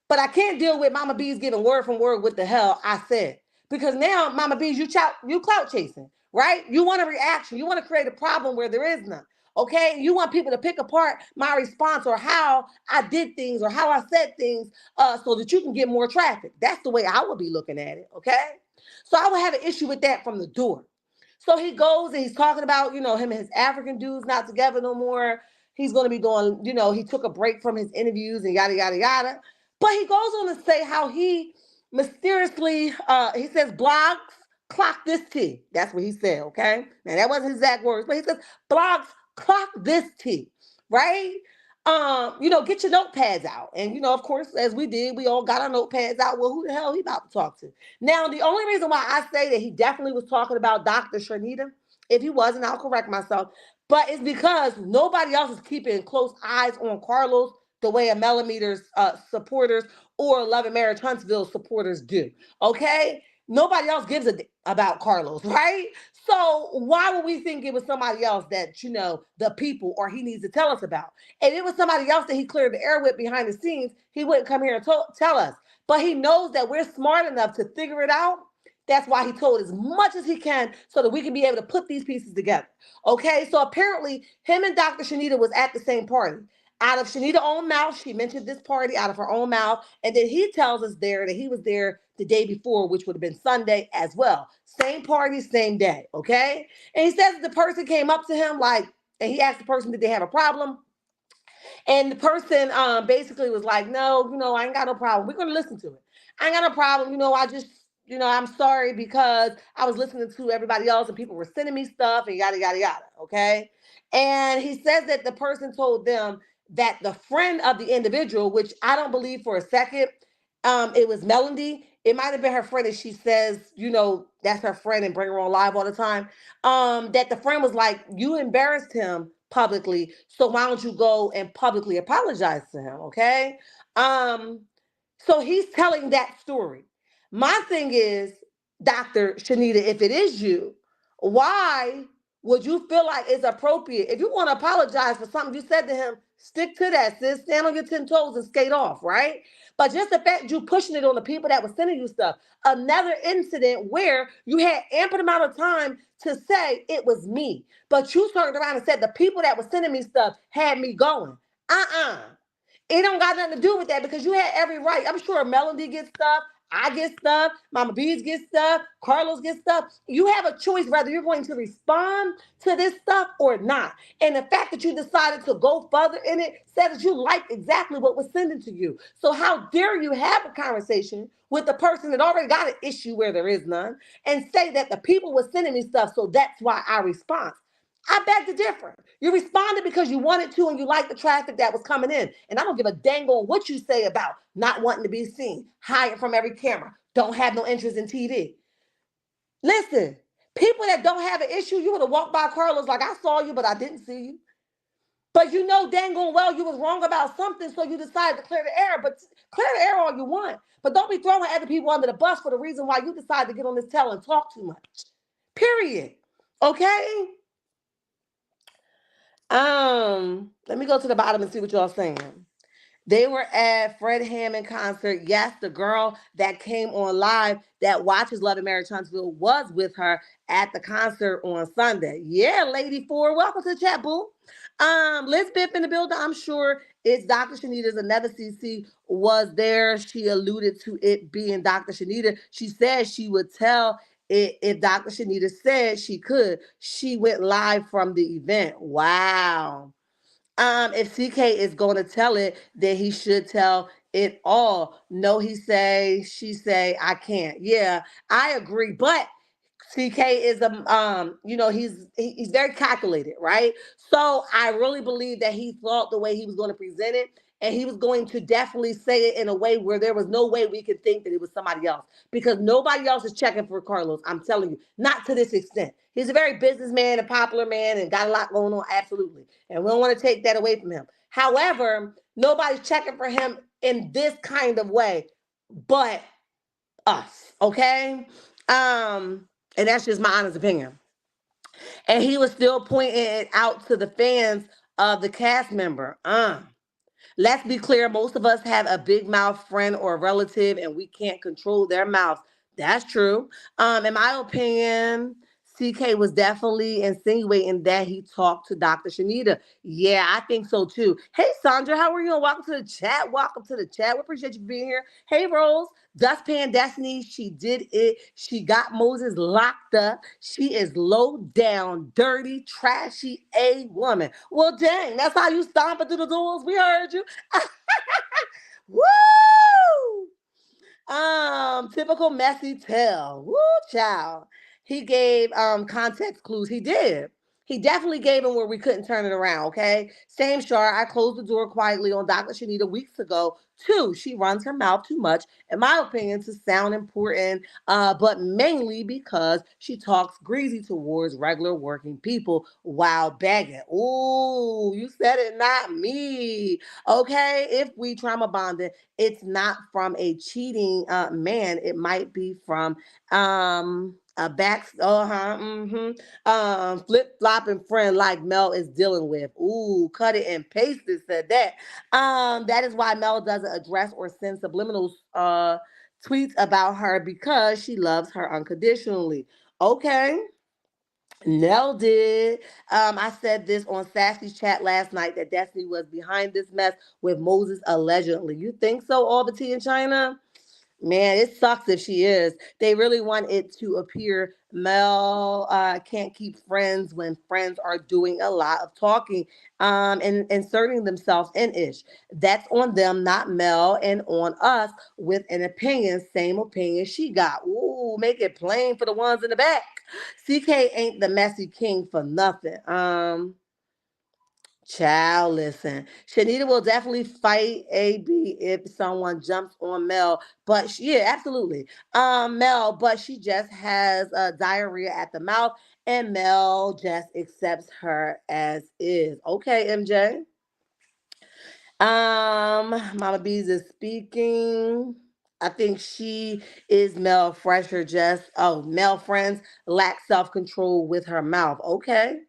But I can't deal with Mama Bees giving word from word what the hell I said. Because now, Mama Bees, you clout chasing, right? You want a reaction. You want to create a problem where there is none. Okay? You want people to pick apart my response or how I did things or how I said things so that you can get more traffic. That's the way I would be looking at it. Okay? So I would have an issue with that from the door. So he goes and he's talking about, him and his African dudes not together no more. He's going to be doing, he took a break from his interviews and yada, yada, yada. But he goes on to say how he mysteriously, he says, blogs clock this T. That's what he said, okay? Now, that wasn't his exact words, but he says, blogs clock this T, right? Get your notepads out. And, of course, as we did, we all got our notepads out. Well, who the hell he about to talk to? Now, the only reason why I say that he definitely was talking about Dr. Shenita, if he wasn't, I'll correct myself, but it's because nobody else is keeping close eyes on Carlos the way a Millimeters supporters or Love and Marriage Huntsville supporters do. Okay? Nobody else gives a about Carlos, right? So why would we think it was somebody else that, the people or he needs to tell us about? If it was somebody else that he cleared the air with behind the scenes, he wouldn't come here and tell us. But he knows that we're smart enough to figure it out. That's why he told as much as he can so that we can be able to put these pieces together. Okay, so apparently him and Dr. Chanita was at the same party. Out of Shenita's own mouth, she mentioned this party out of her own mouth. And then he tells us there that he was there the day before, which would have been Sunday as well. Same party, same day. Okay. And he says the person came up to him and he asked the person, did they have a problem? And the person basically was like, no, I ain't got no problem. We're going to listen to it. I ain't got no problem. I just, I'm sorry because I was listening to everybody else and people were sending me stuff and yada, yada, yada. Okay. And he says that the person told them that the friend of the individual, which I don't believe for a second, it was Melody. It might have been her friend, and she says, that's her friend and bring her on live all the time. That the friend was like, you embarrassed him publicly, so why don't you go and publicly apologize to him? Okay. So he's telling that story. My thing is, Dr. Chanita, if it is you, why would you feel like it's appropriate? If you want to apologize for something you said to him, stick to that, sis. Stand on your 10 toes and skate off, right? But just the fact you pushing it on the people that were sending you stuff. Another incident where you had ample amount of time to say it was me, but you turned around and said the people that were sending me stuff had me going. Uh-uh. It don't got nothing to do with that because you had every right. I'm sure Melody gets stuff. I get stuff. Mama Bees get stuff. Carlos gets stuff. You have a choice whether you're going to respond to this stuff or not. And the fact that you decided to go further in it says that you liked exactly what was sent to you. So how dare you have a conversation with the person that already got an issue where there is none and say that the people were sending me stuff, so that's why I respond. I beg to differ. You responded because you wanted to and you liked the traffic that was coming in. And I don't give a dang on what you say about not wanting to be seen, hiding from every camera, don't have no interest in TV. Listen, people that don't have an issue, you would have walked by Carlos like, I saw you, but I didn't see you. But you know dang on well you was wrong about something, so you decided to clear the air. But clear the air all you want. But don't be throwing other people under the bus for the reason why you decided to get on this tell and talk too much. Period. Okay? Let me go to the bottom and see what y'all saying. They were at Fred Hammond concert. Yes, the girl that came on live that watches Love and Marriage Huntsville was with her at the concert on Sunday. Yeah, Lady Four, welcome to the chat, boo. Liz Biff in the building. I'm sure it's Dr. Shanita's. Another CC was there. She alluded to it being Dr. Shanita. She said she would tell if Dr. Shanita said she could. She went live from the event. Wow. If CK is going to tell it, then he should tell it all. No, he say, she say, I can't. Yeah, I agree. But CK is he's very calculated, right? So I really believe that he thought the way he was going to present it, and he was going to definitely say it in a way where there was no way we could think that it was somebody else, because nobody else is checking for Carlos. I'm telling you, not to this extent. He's a very businessman, a popular man, and got a lot going on, absolutely. And we don't want to take that away from him. However, nobody's checking for him in this kind of way, but us, okay? And that's just my honest opinion. And he was still pointing it out to the fans of the cast member. Let's be clear, most of us have a big mouth friend or relative and we can't control their mouths. That's true. In my opinion, CK was definitely insinuating that he talked to Dr. Shenita. Yeah, I think so too. Hey, Sandra, how are you? Welcome to the chat. Welcome to the chat. We appreciate you being here. Hey, Rose, Dustpan Destiny, she did it. She got Moses locked up. She is low down, dirty, trashy A woman. Well, dang, that's how you stomping through the doors. We heard you. Woo! Typical messy tell. Woo, child. He gave context clues. He did. He definitely gave him where we couldn't turn it around, okay? Same Shar. I closed the door quietly on Dr. Shanita weeks ago. Two, she runs her mouth too much, in my opinion, to sound important, but mainly because she talks greasy towards regular working people while begging. Ooh, you said it, not me. Okay, if we trauma bonded, it's not from a cheating man. It might be from a back flip flopping friend like Mel is dealing with. Ooh, cut it and paste it, said that. That is why Mel doesn't address or send subliminal tweets about her, because she loves her unconditionally. Okay. Nell did. I said this on Sassy's chat last night that Destiny was behind this mess with Moses allegedly. You think so, all the tea in China? Man, it sucks if she is. They really want it to appear Mel can't keep friends when friends are doing a lot of talking and inserting themselves in ish. That's on them, not Mel, and on us with an opinion, same opinion she got. Ooh, make it plain for the ones in the back. CK ain't the messy king for nothing. Child, listen. Shanita will definitely fight AB if someone jumps on Mel, but yeah, absolutely. Mel, but she just has diarrhea at the mouth, and Mel just accepts her as is. Okay, MJ. Mama Bees is speaking. I think she is Mel Fresher. Mel Friends lack self control with her mouth. Okay.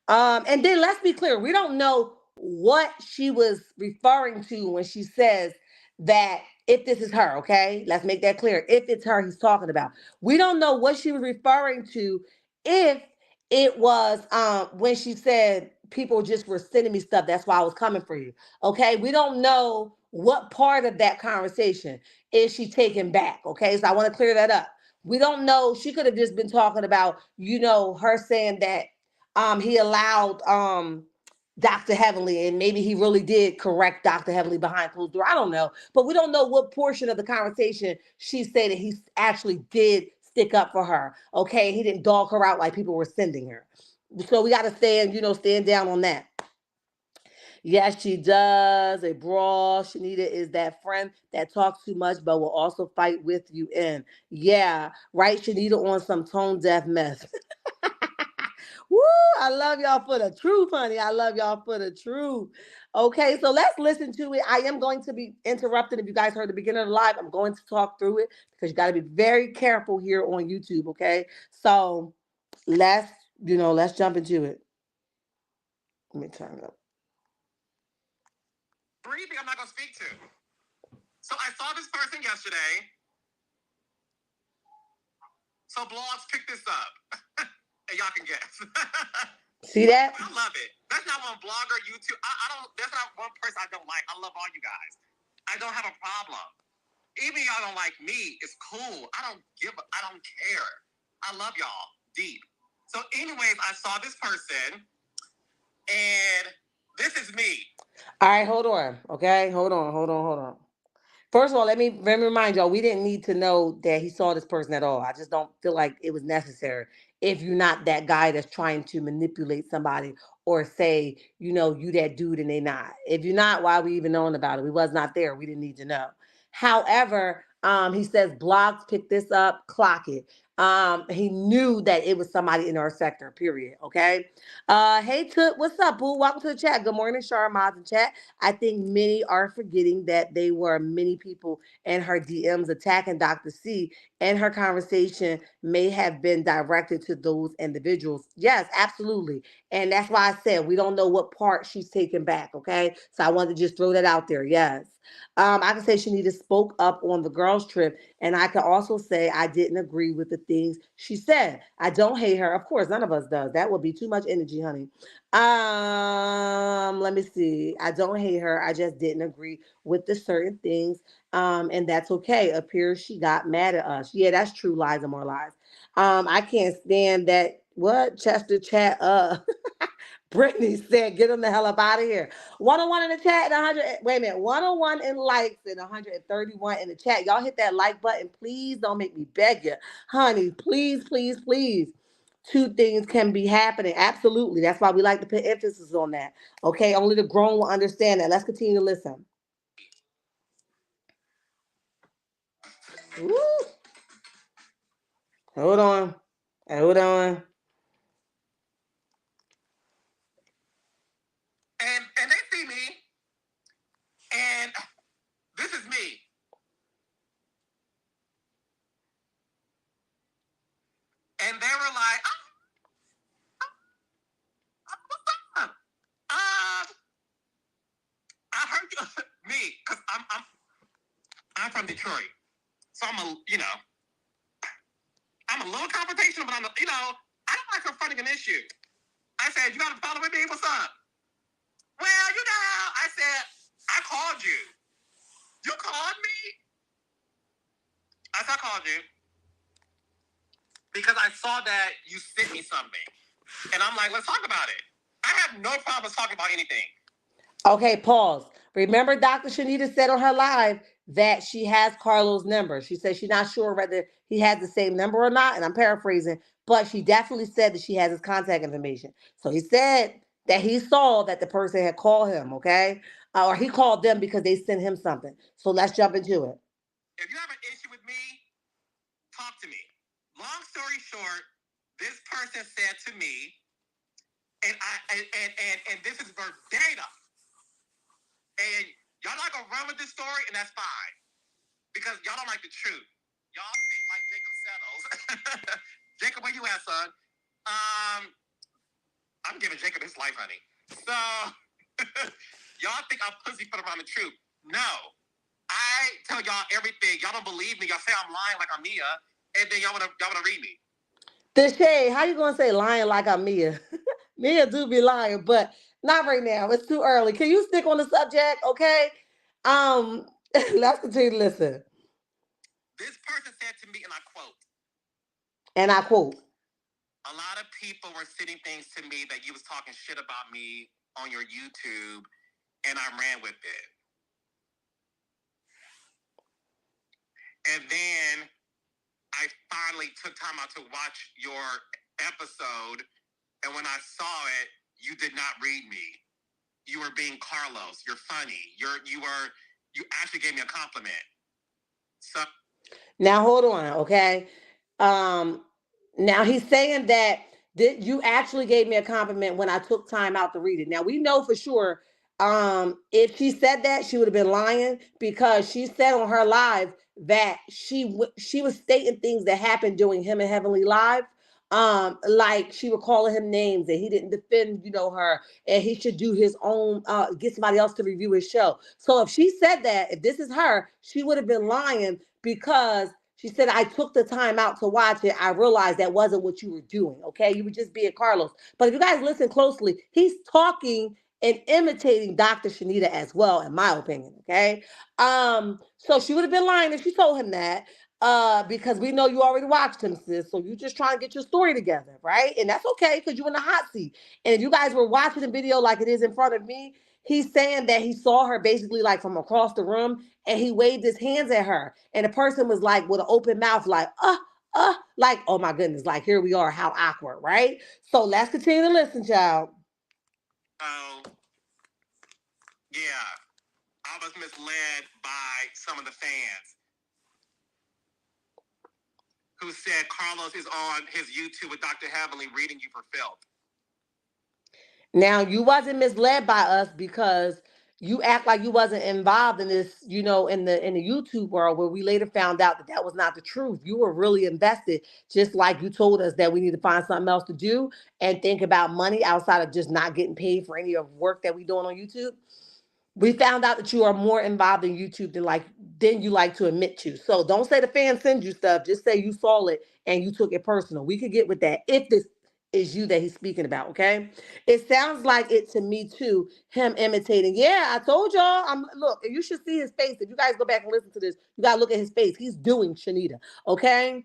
And then let's be clear, we don't know what she was referring to when she says that if this is her, okay? Let's make that clear. If it's her he's talking about. We don't know what she was referring to, if it was when she said people just were sending me stuff. That's why I was coming for you. Okay. We don't know what part of that conversation is she taking back. Okay. So I want to clear that up. We don't know. She could have just been talking about, her saying that he allowed Dr. Heavenly, and maybe he really did correct Dr. Heavenly behind closed door. I don't know. But we don't know what portion of the conversation she said that he actually did stick up for her. Okay. He didn't dog her out like people were sending her. So we gotta stand down on that. Yes, she does. A brawl. Shanita is that friend that talks too much but will also fight with you in. Yeah, right, Shanita on some tone deaf mess. Woo! I love y'all for the truth, honey. I love y'all for the truth. Okay, so let's listen to it. I am going to be interrupted. If you guys heard the beginning of the live, I'm going to talk through it because you got to be very careful here on YouTube. Okay, so let's let's jump into it. Let me turn it up. Who do you think I'm not going to speak to? So I saw this person yesterday. So blogs pick this up, and y'all can guess. See that? I love it. That's not one blogger, YouTube. I don't. That's not one person I don't like. I love all you guys. I don't have a problem. Even y'all don't like me. It's cool. I don't care. I love y'all deep. So, anyways, I saw this person, and this is me. All right, hold on. Okay, hold on. First of all, let me remind y'all, we didn't need to know that he saw this person at all. I just don't feel like it was necessary. If you're not that guy that's trying to manipulate somebody or say, you that dude and they not. If you're not, why we even knowing about it? We was not there. We didn't need to know. However, he says blogs pick this up, clock it. He knew that it was somebody in our sector, period. Okay. Hey Toot, what's up, boo? Welcome to the chat. Good morning, Shar Mods in chat. I think many are forgetting that they were many people in her DMs attacking Dr. C, and her conversation may have been directed to those individuals. Yes, absolutely. And that's why I said we don't know what part she's taking back, okay? So I wanted to just throw that out there. Yes. I can say Shenita spoke up on the girls' trip, and I can also say I didn't agree with the things she said. I don't hate her. Of course, none of us does. That would be too much energy, honey. Let me see. I don't hate her. I just didn't agree with the certain things. And that's okay. Appears she got mad at us. Yeah, that's true. Lies and more lies. I can't stand that. What Chester chat? Brittany said, "Get them the hell up out of here." 101 in the chat and 100. Wait a minute, 101 in likes and 131 in the chat. Y'all hit that like button, please. Don't make me beg you, honey. Please, please, please. Two things can be happening. Absolutely. That's why we like to put emphasis on that. Okay. Only the grown will understand that. Let's continue to listen. Woo. Hold on. Hold on. And they see me, and this is me. And they were like, what's up? I heard you, me, because I'm from Detroit. So I'm a little confrontational, but I don't like confronting an issue. I said, you got a problem with me? What's up? Well, I said, I called you. You called me? I called you because I saw that you sent me something. And I'm like, let's talk about it. I have no problem talking about anything. Okay, pause. Remember, Dr. Chanita said on her live that she has Carlos' number. She said she's not sure whether he has the same number or not, and I'm paraphrasing, but she definitely said that she has his contact information. So he said that he saw that the person had called him, okay? Or he called them because they sent him something. So let's jump into it. If you have an issue with me, talk to me. Long story short, this person said to me, and this is verbatim. And y'all not gonna run with this story, and that's fine. Because y'all don't like the truth. Y'all think like Jacob settles. Jacob, where you at, son? I'm giving Jacob his life, honey. So y'all think I'm pussy for around the truth. No. I tell y'all everything. Y'all don't believe me. Y'all say I'm lying like I'm Mia, and then y'all wanna read me. The shade, how you gonna say lying like I'm Mia? Mia do be lying, but not right now. It's too early. Can you stick on the subject, okay? Let's continue to listen. This person said to me, and I quote, And I quote, a lot of people were sending things to me that you was talking shit about me on your YouTube, and I ran with it. And then I finally took time out to watch your episode, and when I saw it, you did not read me. You were being Carlos. You're funny. You actually gave me a compliment. So now hold on, okay? Um, Now he's saying that you actually gave me a compliment when I took time out to read it. Now we know for sure, if she said that, she would have been lying, because she said on her live that she was stating things that happened during him and Heavenly Live. Like she was calling him names and he didn't defend, her, and he should do his own, get somebody else to review his show. So if she said that, if this is her, she would have been lying, because she said, I took the time out to watch it. I realized that wasn't what you were doing. Okay. You were just being Carlos. But if you guys listen closely, he's talking and imitating Dr. Shenita as well, in my opinion. Okay. So she would have been lying if she told him that. Because we know you already watched him, sis. So you just trying to get your story together, right? And that's okay, because you're in the hot seat. And if you guys were watching the video like it is in front of me, He's saying that he saw her basically like from across the room and he waved his hands at her. And the person was like with an open mouth, like, oh my goodness, like here we are, how awkward, right? So let's continue to listen, child. Oh, yeah. I was misled by some of the fans who said Carlos is on his YouTube with Dr. Heavenly reading you for filth. Now you wasn't misled by us because you act like you wasn't involved in this, in the YouTube world where we later found out that that was not the truth. You were really invested, just like you told us that we need to find something else to do and think about money outside of just not getting paid for any of work that we doing on YouTube. We found out that you are more involved in YouTube than you like to admit to. So don't say the fans send you stuff. Just say you saw it and you took it personal. We could get with that if this is you that he's speaking about. Okay, it sounds like it to me too. Him imitating. Yeah, I told y'all. Look. You should see his face. If you guys go back and listen to this, you gotta look at his face. He's doing Shenita. Okay.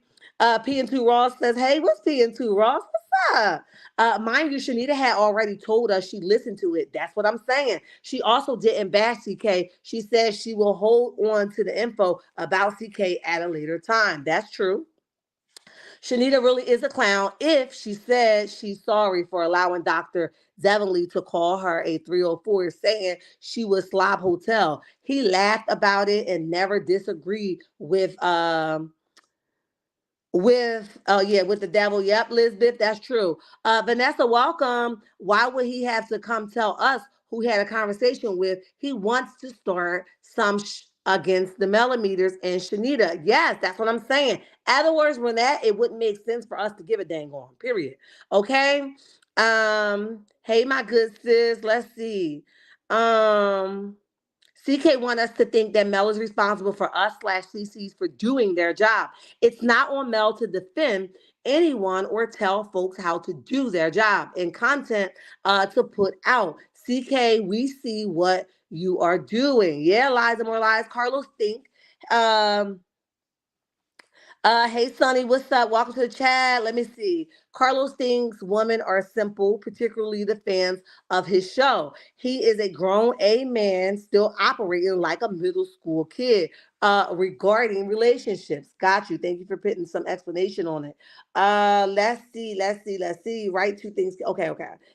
P and 2 Ross says, "Hey, what's P&2 Ross? What's up?" Mind you, Shenita had already told us she listened to it. That's what I'm saying. She also didn't bash CK. She says she will hold on to the info about CK at a later time. That's true. Shanita really is a clown if she said she's sorry for allowing Dr. Zevanly to call her a 304, saying she was Slob Hotel. He laughed about it and never disagreed with the devil. Yep, Lisbeth, that's true. Vanessa, welcome. Why would he have to come tell us who he had a conversation with? He wants to start some against the millimeters and Shanita. Yes, that's what I'm saying. Other words, when that it wouldn't make sense for us to give a dang on. Period. Okay. Hey, my good sis. Let's see. Um, CK want us to think that Mel is responsible for us slash CCs for doing their job. It's not on Mel to defend anyone or tell folks how to do their job and content to put out. CK, we see what you are doing. Yeah, lies and more lies. Carlos think. Um, hey Sonny, what's up? Welcome to the chat. Let me see. Carlos thinks women are simple, particularly the fans of his show. He is a grown A man still operating like a middle school kid regarding relationships. Got you. Thank you for putting some explanation on it. Let's see. Right, two things. Okay.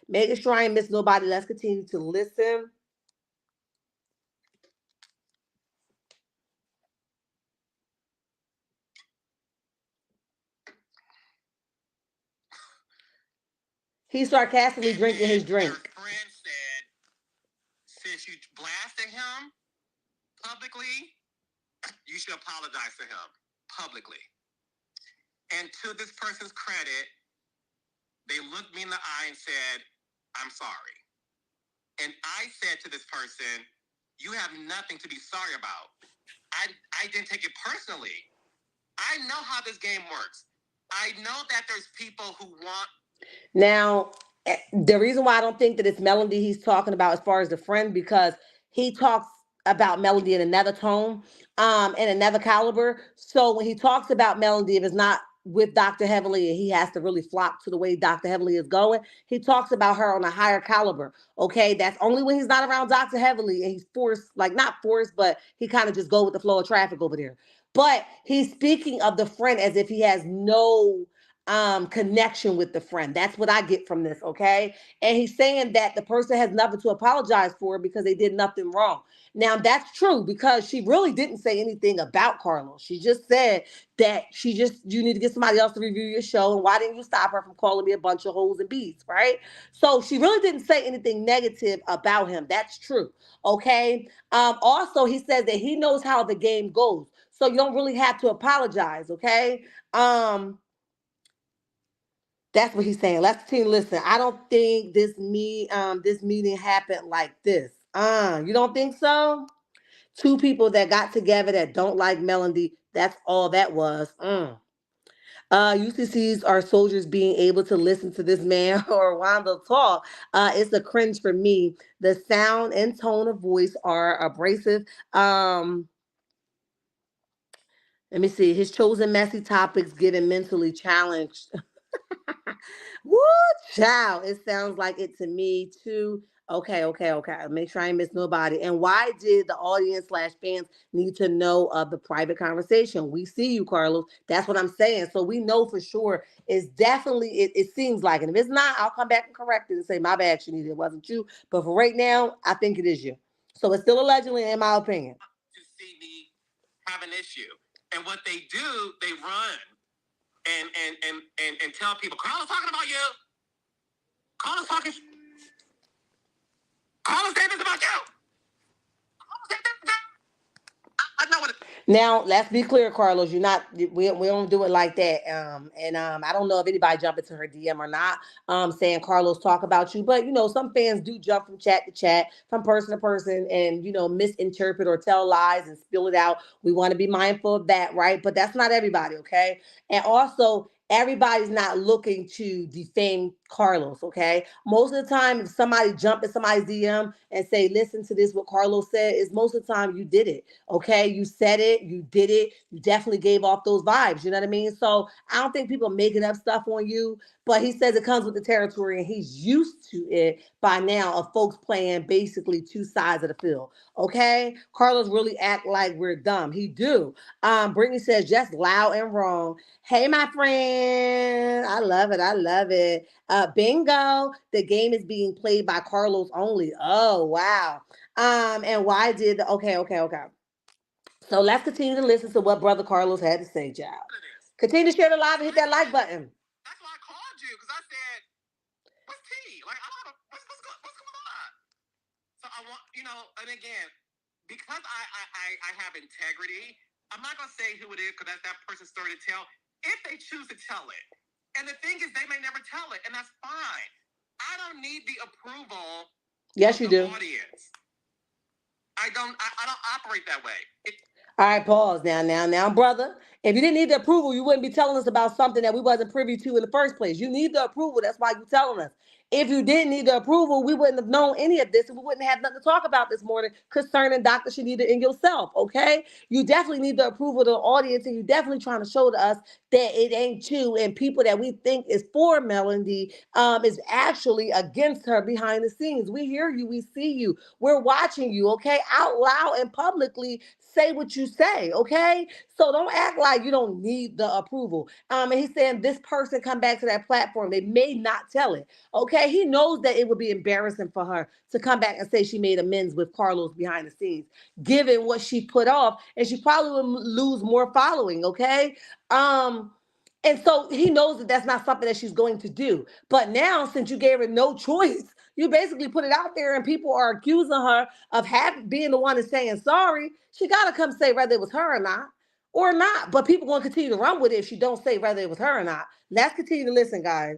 Making sure I ain't miss nobody. Let's continue to listen. He's sarcastically And drinking his then your drink. friend said, since you blasted him publicly, you should apologize to him publicly. And to this person's credit, they looked me in the eye and said, I'm sorry. And I said to this person, you have nothing to be sorry about. I didn't take it personally. I know how this game works. I know that there's people who want. Now, the reason why I don't think that it's Melody he's talking about as far as the friend, because he talks about Melody in another tone, and another caliber. So when he talks about Melody, if it's not with Dr. Heavenly and he has to really flock to the way Dr. Heavenly is going, he talks about her on a higher caliber. Okay, that's only when he's not around Dr. Heavenly and he's forced, like not forced, but he kind of just go with the flow of traffic over there. But he's speaking of the friend as if he has no connection with the friend. That's what I get from this, okay? And he's saying that the person has nothing to apologize for because they did nothing wrong. Now that's true because she really didn't say anything about Carlos. She just said that you need to get somebody else to review your show, and why didn't you stop her from calling me a bunch of hoes and beats, right? So she really didn't say anything negative about him. That's true. Okay. Also he says that he knows how the game goes. So you don't really have to apologize, okay? That's what he's saying. Let's continue. Listen, I don't think this meeting happened like this. You don't think so? Two people that got together that don't like Melody. That's all that was. UCCs are soldiers being able to listen to this man or Wanda talk. It's a cringe for me. The sound and tone of voice are abrasive. Let me see. His chosen messy topics getting mentally challenged. Woo, child. It sounds like it to me too. Okay. Make sure I ain't miss nobody. And why did the audience slash fans need to know of the private conversation? We see you, Carlos. That's what I'm saying. So we know for sure it's definitely, it seems like, and if it's not, I'll come back and correct it and say, my bad, Shenita, it wasn't you. But for right now, I think it is you. So it's still allegedly, in my opinion. To see me have an issue. And what they do, they run and tell people, Carlos talking about you. Carlos talking. Carlos saying this about you. Carlos saying this about I know what it Now, let's be clear, Carlos. You're not. We don't do it like that. And I don't know if anybody jump into her DM or not. Saying Carlos talk about you, but some fans do jump from chat to chat, from person to person, and misinterpret or tell lies and spill it out. We want to be mindful of that, right? But that's not everybody, okay? And also, everybody's not looking to defame Carlos, okay? Most of the time, if somebody jump in somebody's DM and say, "Listen to this," what Carlos said is most of the time you did it. Okay, you said it, you did it, you definitely gave off those vibes. You know what I mean? So I don't think people are making up stuff on you, but he says it comes with the territory and he's used to it by now of folks playing basically two sides of the field. Okay, Carlos really act like we're dumb. He do. Brittany says just loud and wrong. Hey, my friend, I love it. I love it. Bingo. The game is being played by Carlos only. Oh wow. And why did okay. So let's continue to listen to what Brother Carlos had to say, child. is. Continue to share the live and hit that like button. That's why I called you because I said, "What's tea? Like I don't know what's going on." So I want and again, because I have integrity, I'm not gonna say who it is because that's that person's story to tell. If they choose to tell it, and the thing is, they may never tell it, and that's fine. I don't need the approval Yes, of you the do. audience. I don't operate that way. All right, pause now, brother. If you didn't need the approval, you wouldn't be telling us about something that we wasn't privy to in the first place. You need the approval. That's why you telling us. If you didn't need the approval, we wouldn't have known any of this, and we wouldn't have nothing to talk about this morning concerning Dr. Shanita and yourself. Okay, you definitely need the approval of the audience, and you definitely trying to show to us that it ain't you and people that we think is for Melody is actually against her behind the scenes. We hear you, we see you, we're watching you. Okay, out loud and publicly say what you say, okay? So don't act like you don't need the approval. And he's saying this person come back to that platform, they may not tell it, okay? He knows that it would be embarrassing for her to come back and say she made amends with Carlos behind the scenes, given what she put off, and she probably will lose more following, okay? And so he knows that that's not something that she's going to do. But now, since you gave her no choice, you basically put it out there, and people are accusing her of being the one that's saying sorry. She got to come say whether it was her or not, or not. But people going to continue to run with it if she don't say whether it was her or not. Let's continue to listen, guys.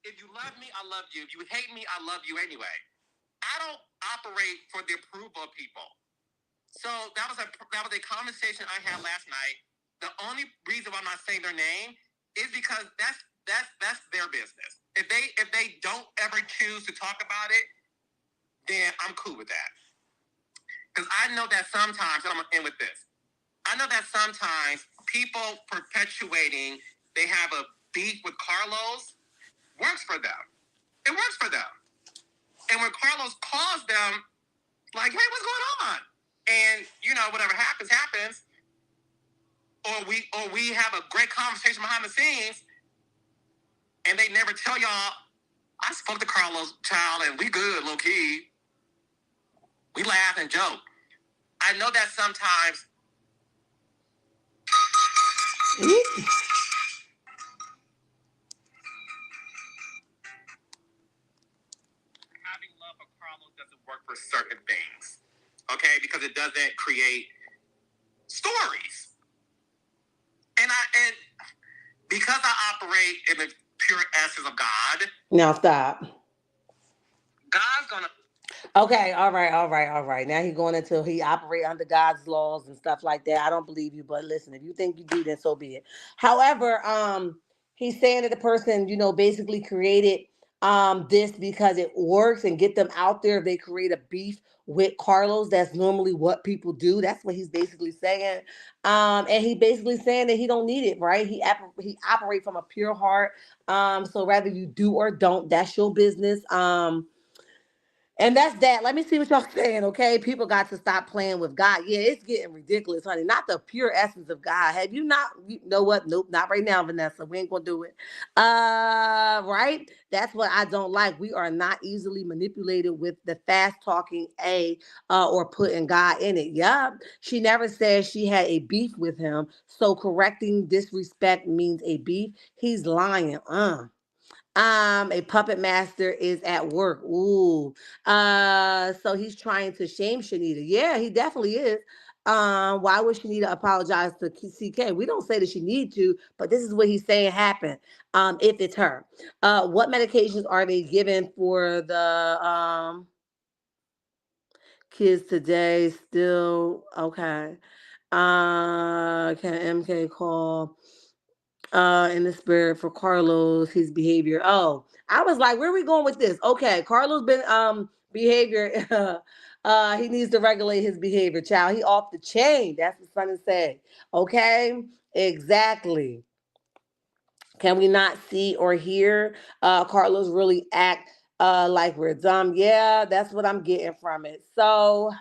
If you love me, I love you. If you hate me, I love you anyway. I don't operate for the approval of people. So that was a conversation I had last night. The only reason why I'm not saying their name is because that's their business. If they don't ever choose to talk about it, then I'm cool with that. Because I know that sometimes, and I'm gonna end with this. I know that sometimes people perpetuating they have a beef with Carlos works for them. It works for them. And when Carlos calls them, like, hey, what's going on? And whatever happens, happens. Or we have a great conversation behind the scenes, and they never tell y'all. I spoke to Carlos child, and we good, low key. We laugh and joke. I know that sometimes having love for Carlos doesn't work for certain things. Okay, because it doesn't create stories. And because I operate in the pure essence of God, Now stop. God's gonna. Okay, all right. Now he's going into he operate under God's laws and stuff like that. I don't believe you, but listen, if you think you do, then so be it. However, he's saying that the person, basically created this because it works and get them out there. If they create a beef with Carlos, that's normally what people do. That's what he's basically saying. And he basically saying that he don't need it, right? He operate from a pure heart. So whether you do or don't, that's your business. And that's that. Let me see what y'all saying, okay? People got to stop playing with God. Yeah, it's getting ridiculous, honey. Not the pure essence of God. Have you not? You know what? Nope, not right now, Vanessa. We ain't gonna do it. Right? That's what I don't like. We are not easily manipulated with the fast talking or putting God in it. Yup. She never said she had a beef with him. So correcting disrespect means a beef. He's lying. A puppet master is at work. Ooh. So he's trying to shame Shanita. Yeah, he definitely is. Why would Shanita apologize to CK? We don't say that she need to, but this is what he's saying happened. If it's her. What medications are they giving for the kids today? Still okay. Can MK call in the spirit for Carlos, his behavior? Oh, I was like, where are we going with this? Okay, Carlos been behavior. He needs to regulate his behavior, child. He off the chain. That's what Sonny said. Okay, exactly. Can we not see or hear Carlos really act like we're dumb? Yeah, that's what I'm getting from it. So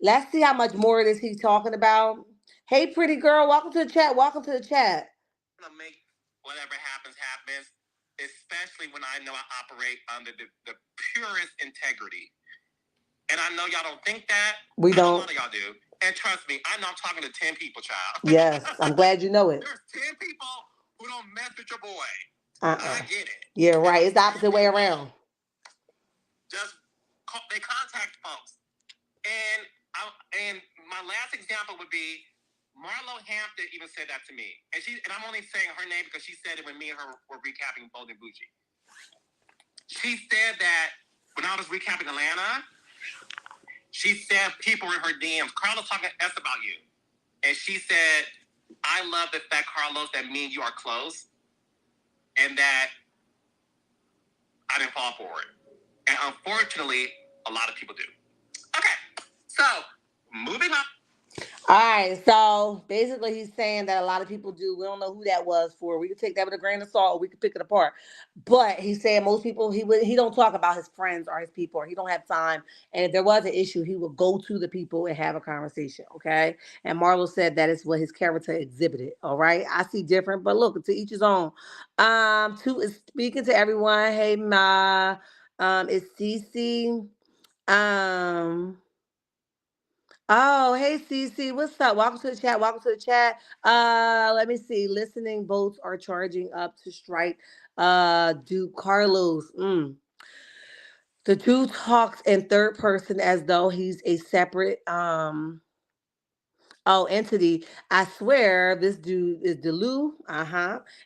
let's see how much more of this he's talking about. Hey, pretty girl, welcome to the chat. Welcome to the chat. To make whatever happens, especially when I know I operate under the purest integrity. And I know y'all don't think that. We I know a don't. lot of y'all do. And trust me, I know I'm talking to 10 people, child. Yes, I'm glad you know it. There's 10 people who don't mess with your boy. I get it. Yeah, right. It's the opposite way around. Just they contact folks. And and my last example would be Marlo Hampton even said that to me. And I'm only saying her name because she said it when me and her were recapping Bold and Bougie. She said that when I was recapping Atlanta, she said people in her DMs, Carlos talking to us about you. And she said, I love the fact, Carlos, that me and you are close and that I didn't fall for it. And unfortunately, a lot of people do. Okay, so moving on. All right, so basically he's saying that a lot of people do. We don't know who that was for. We could take that with a grain of salt, or we could pick it apart. But he's saying most people he don't talk about his friends or his people, or he don't have time. And if there was an issue, he would go to the people and have a conversation. Okay. And Marlo said that is what his character exhibited. All right. I see different, but look, to each his own. To speaking to everyone. Hey Ma, it's Cece. Um Oh, hey Cece, what's up? Welcome to the chat. Welcome to the chat. Let me see. Listening boats are charging up to strike. Duke Carlos. The dude talks in third person as though he's a separate entity. I swear this dude is Delu,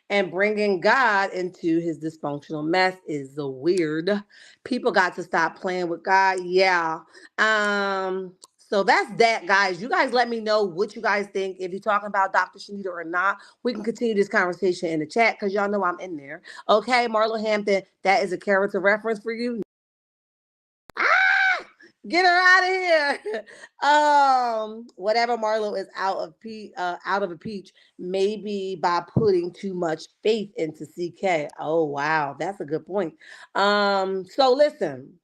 and bringing God into his dysfunctional mess is the weird. People got to stop playing with God. Yeah. So that's that, guys. You guys let me know what you guys think. If you're talking about Dr. Shanita or not, we can continue this conversation in the chat because y'all know I'm in there. Okay, Marlo Hampton, that is a character reference for you. Ah! Get her out of here. Whatever Marlo is out of a peach, maybe by putting too much faith into CK. Oh wow, that's a good point. So listen.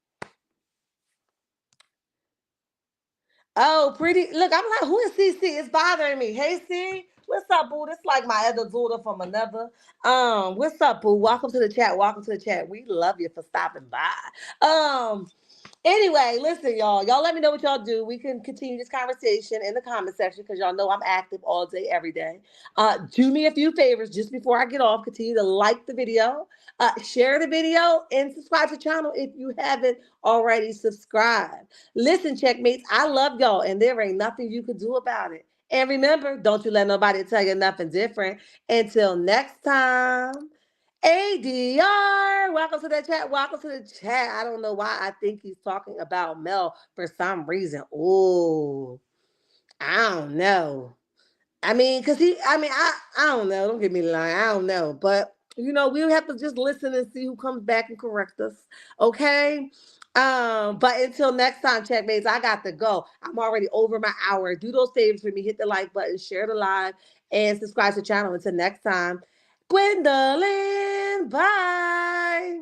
Oh, pretty look, I'm like, who is CC? It's bothering me. Hey C, what's up, boo? This like my other daughter from another. What's up, boo? Welcome to the chat. Welcome to the chat. We love you for stopping by. Anyway, listen, y'all. Y'all let me know what y'all do. We can continue this conversation in the comment section because y'all know I'm active all day, every day. Do me a few favors just before I get off. Continue to like the video, share the video, and subscribe to the channel if you haven't already subscribed. Listen, checkmates, I love y'all, and there ain't nothing you could do about it. And remember, don't you let nobody tell you nothing different. Until next time. ADR, welcome to the chat. Welcome to the chat. I don't know why I think he's talking about Mel for some reason. Oh, I don't know. I mean, I don't know. Don't get me lying. I don't know. But, we'll have to just listen and see who comes back and correct us. Okay. But until next time, checkmates, I got to go. I'm already over my hour. Do those favors for me. Hit the like button, share the live, and subscribe to the channel. Until next time, Gwendolyn, bye.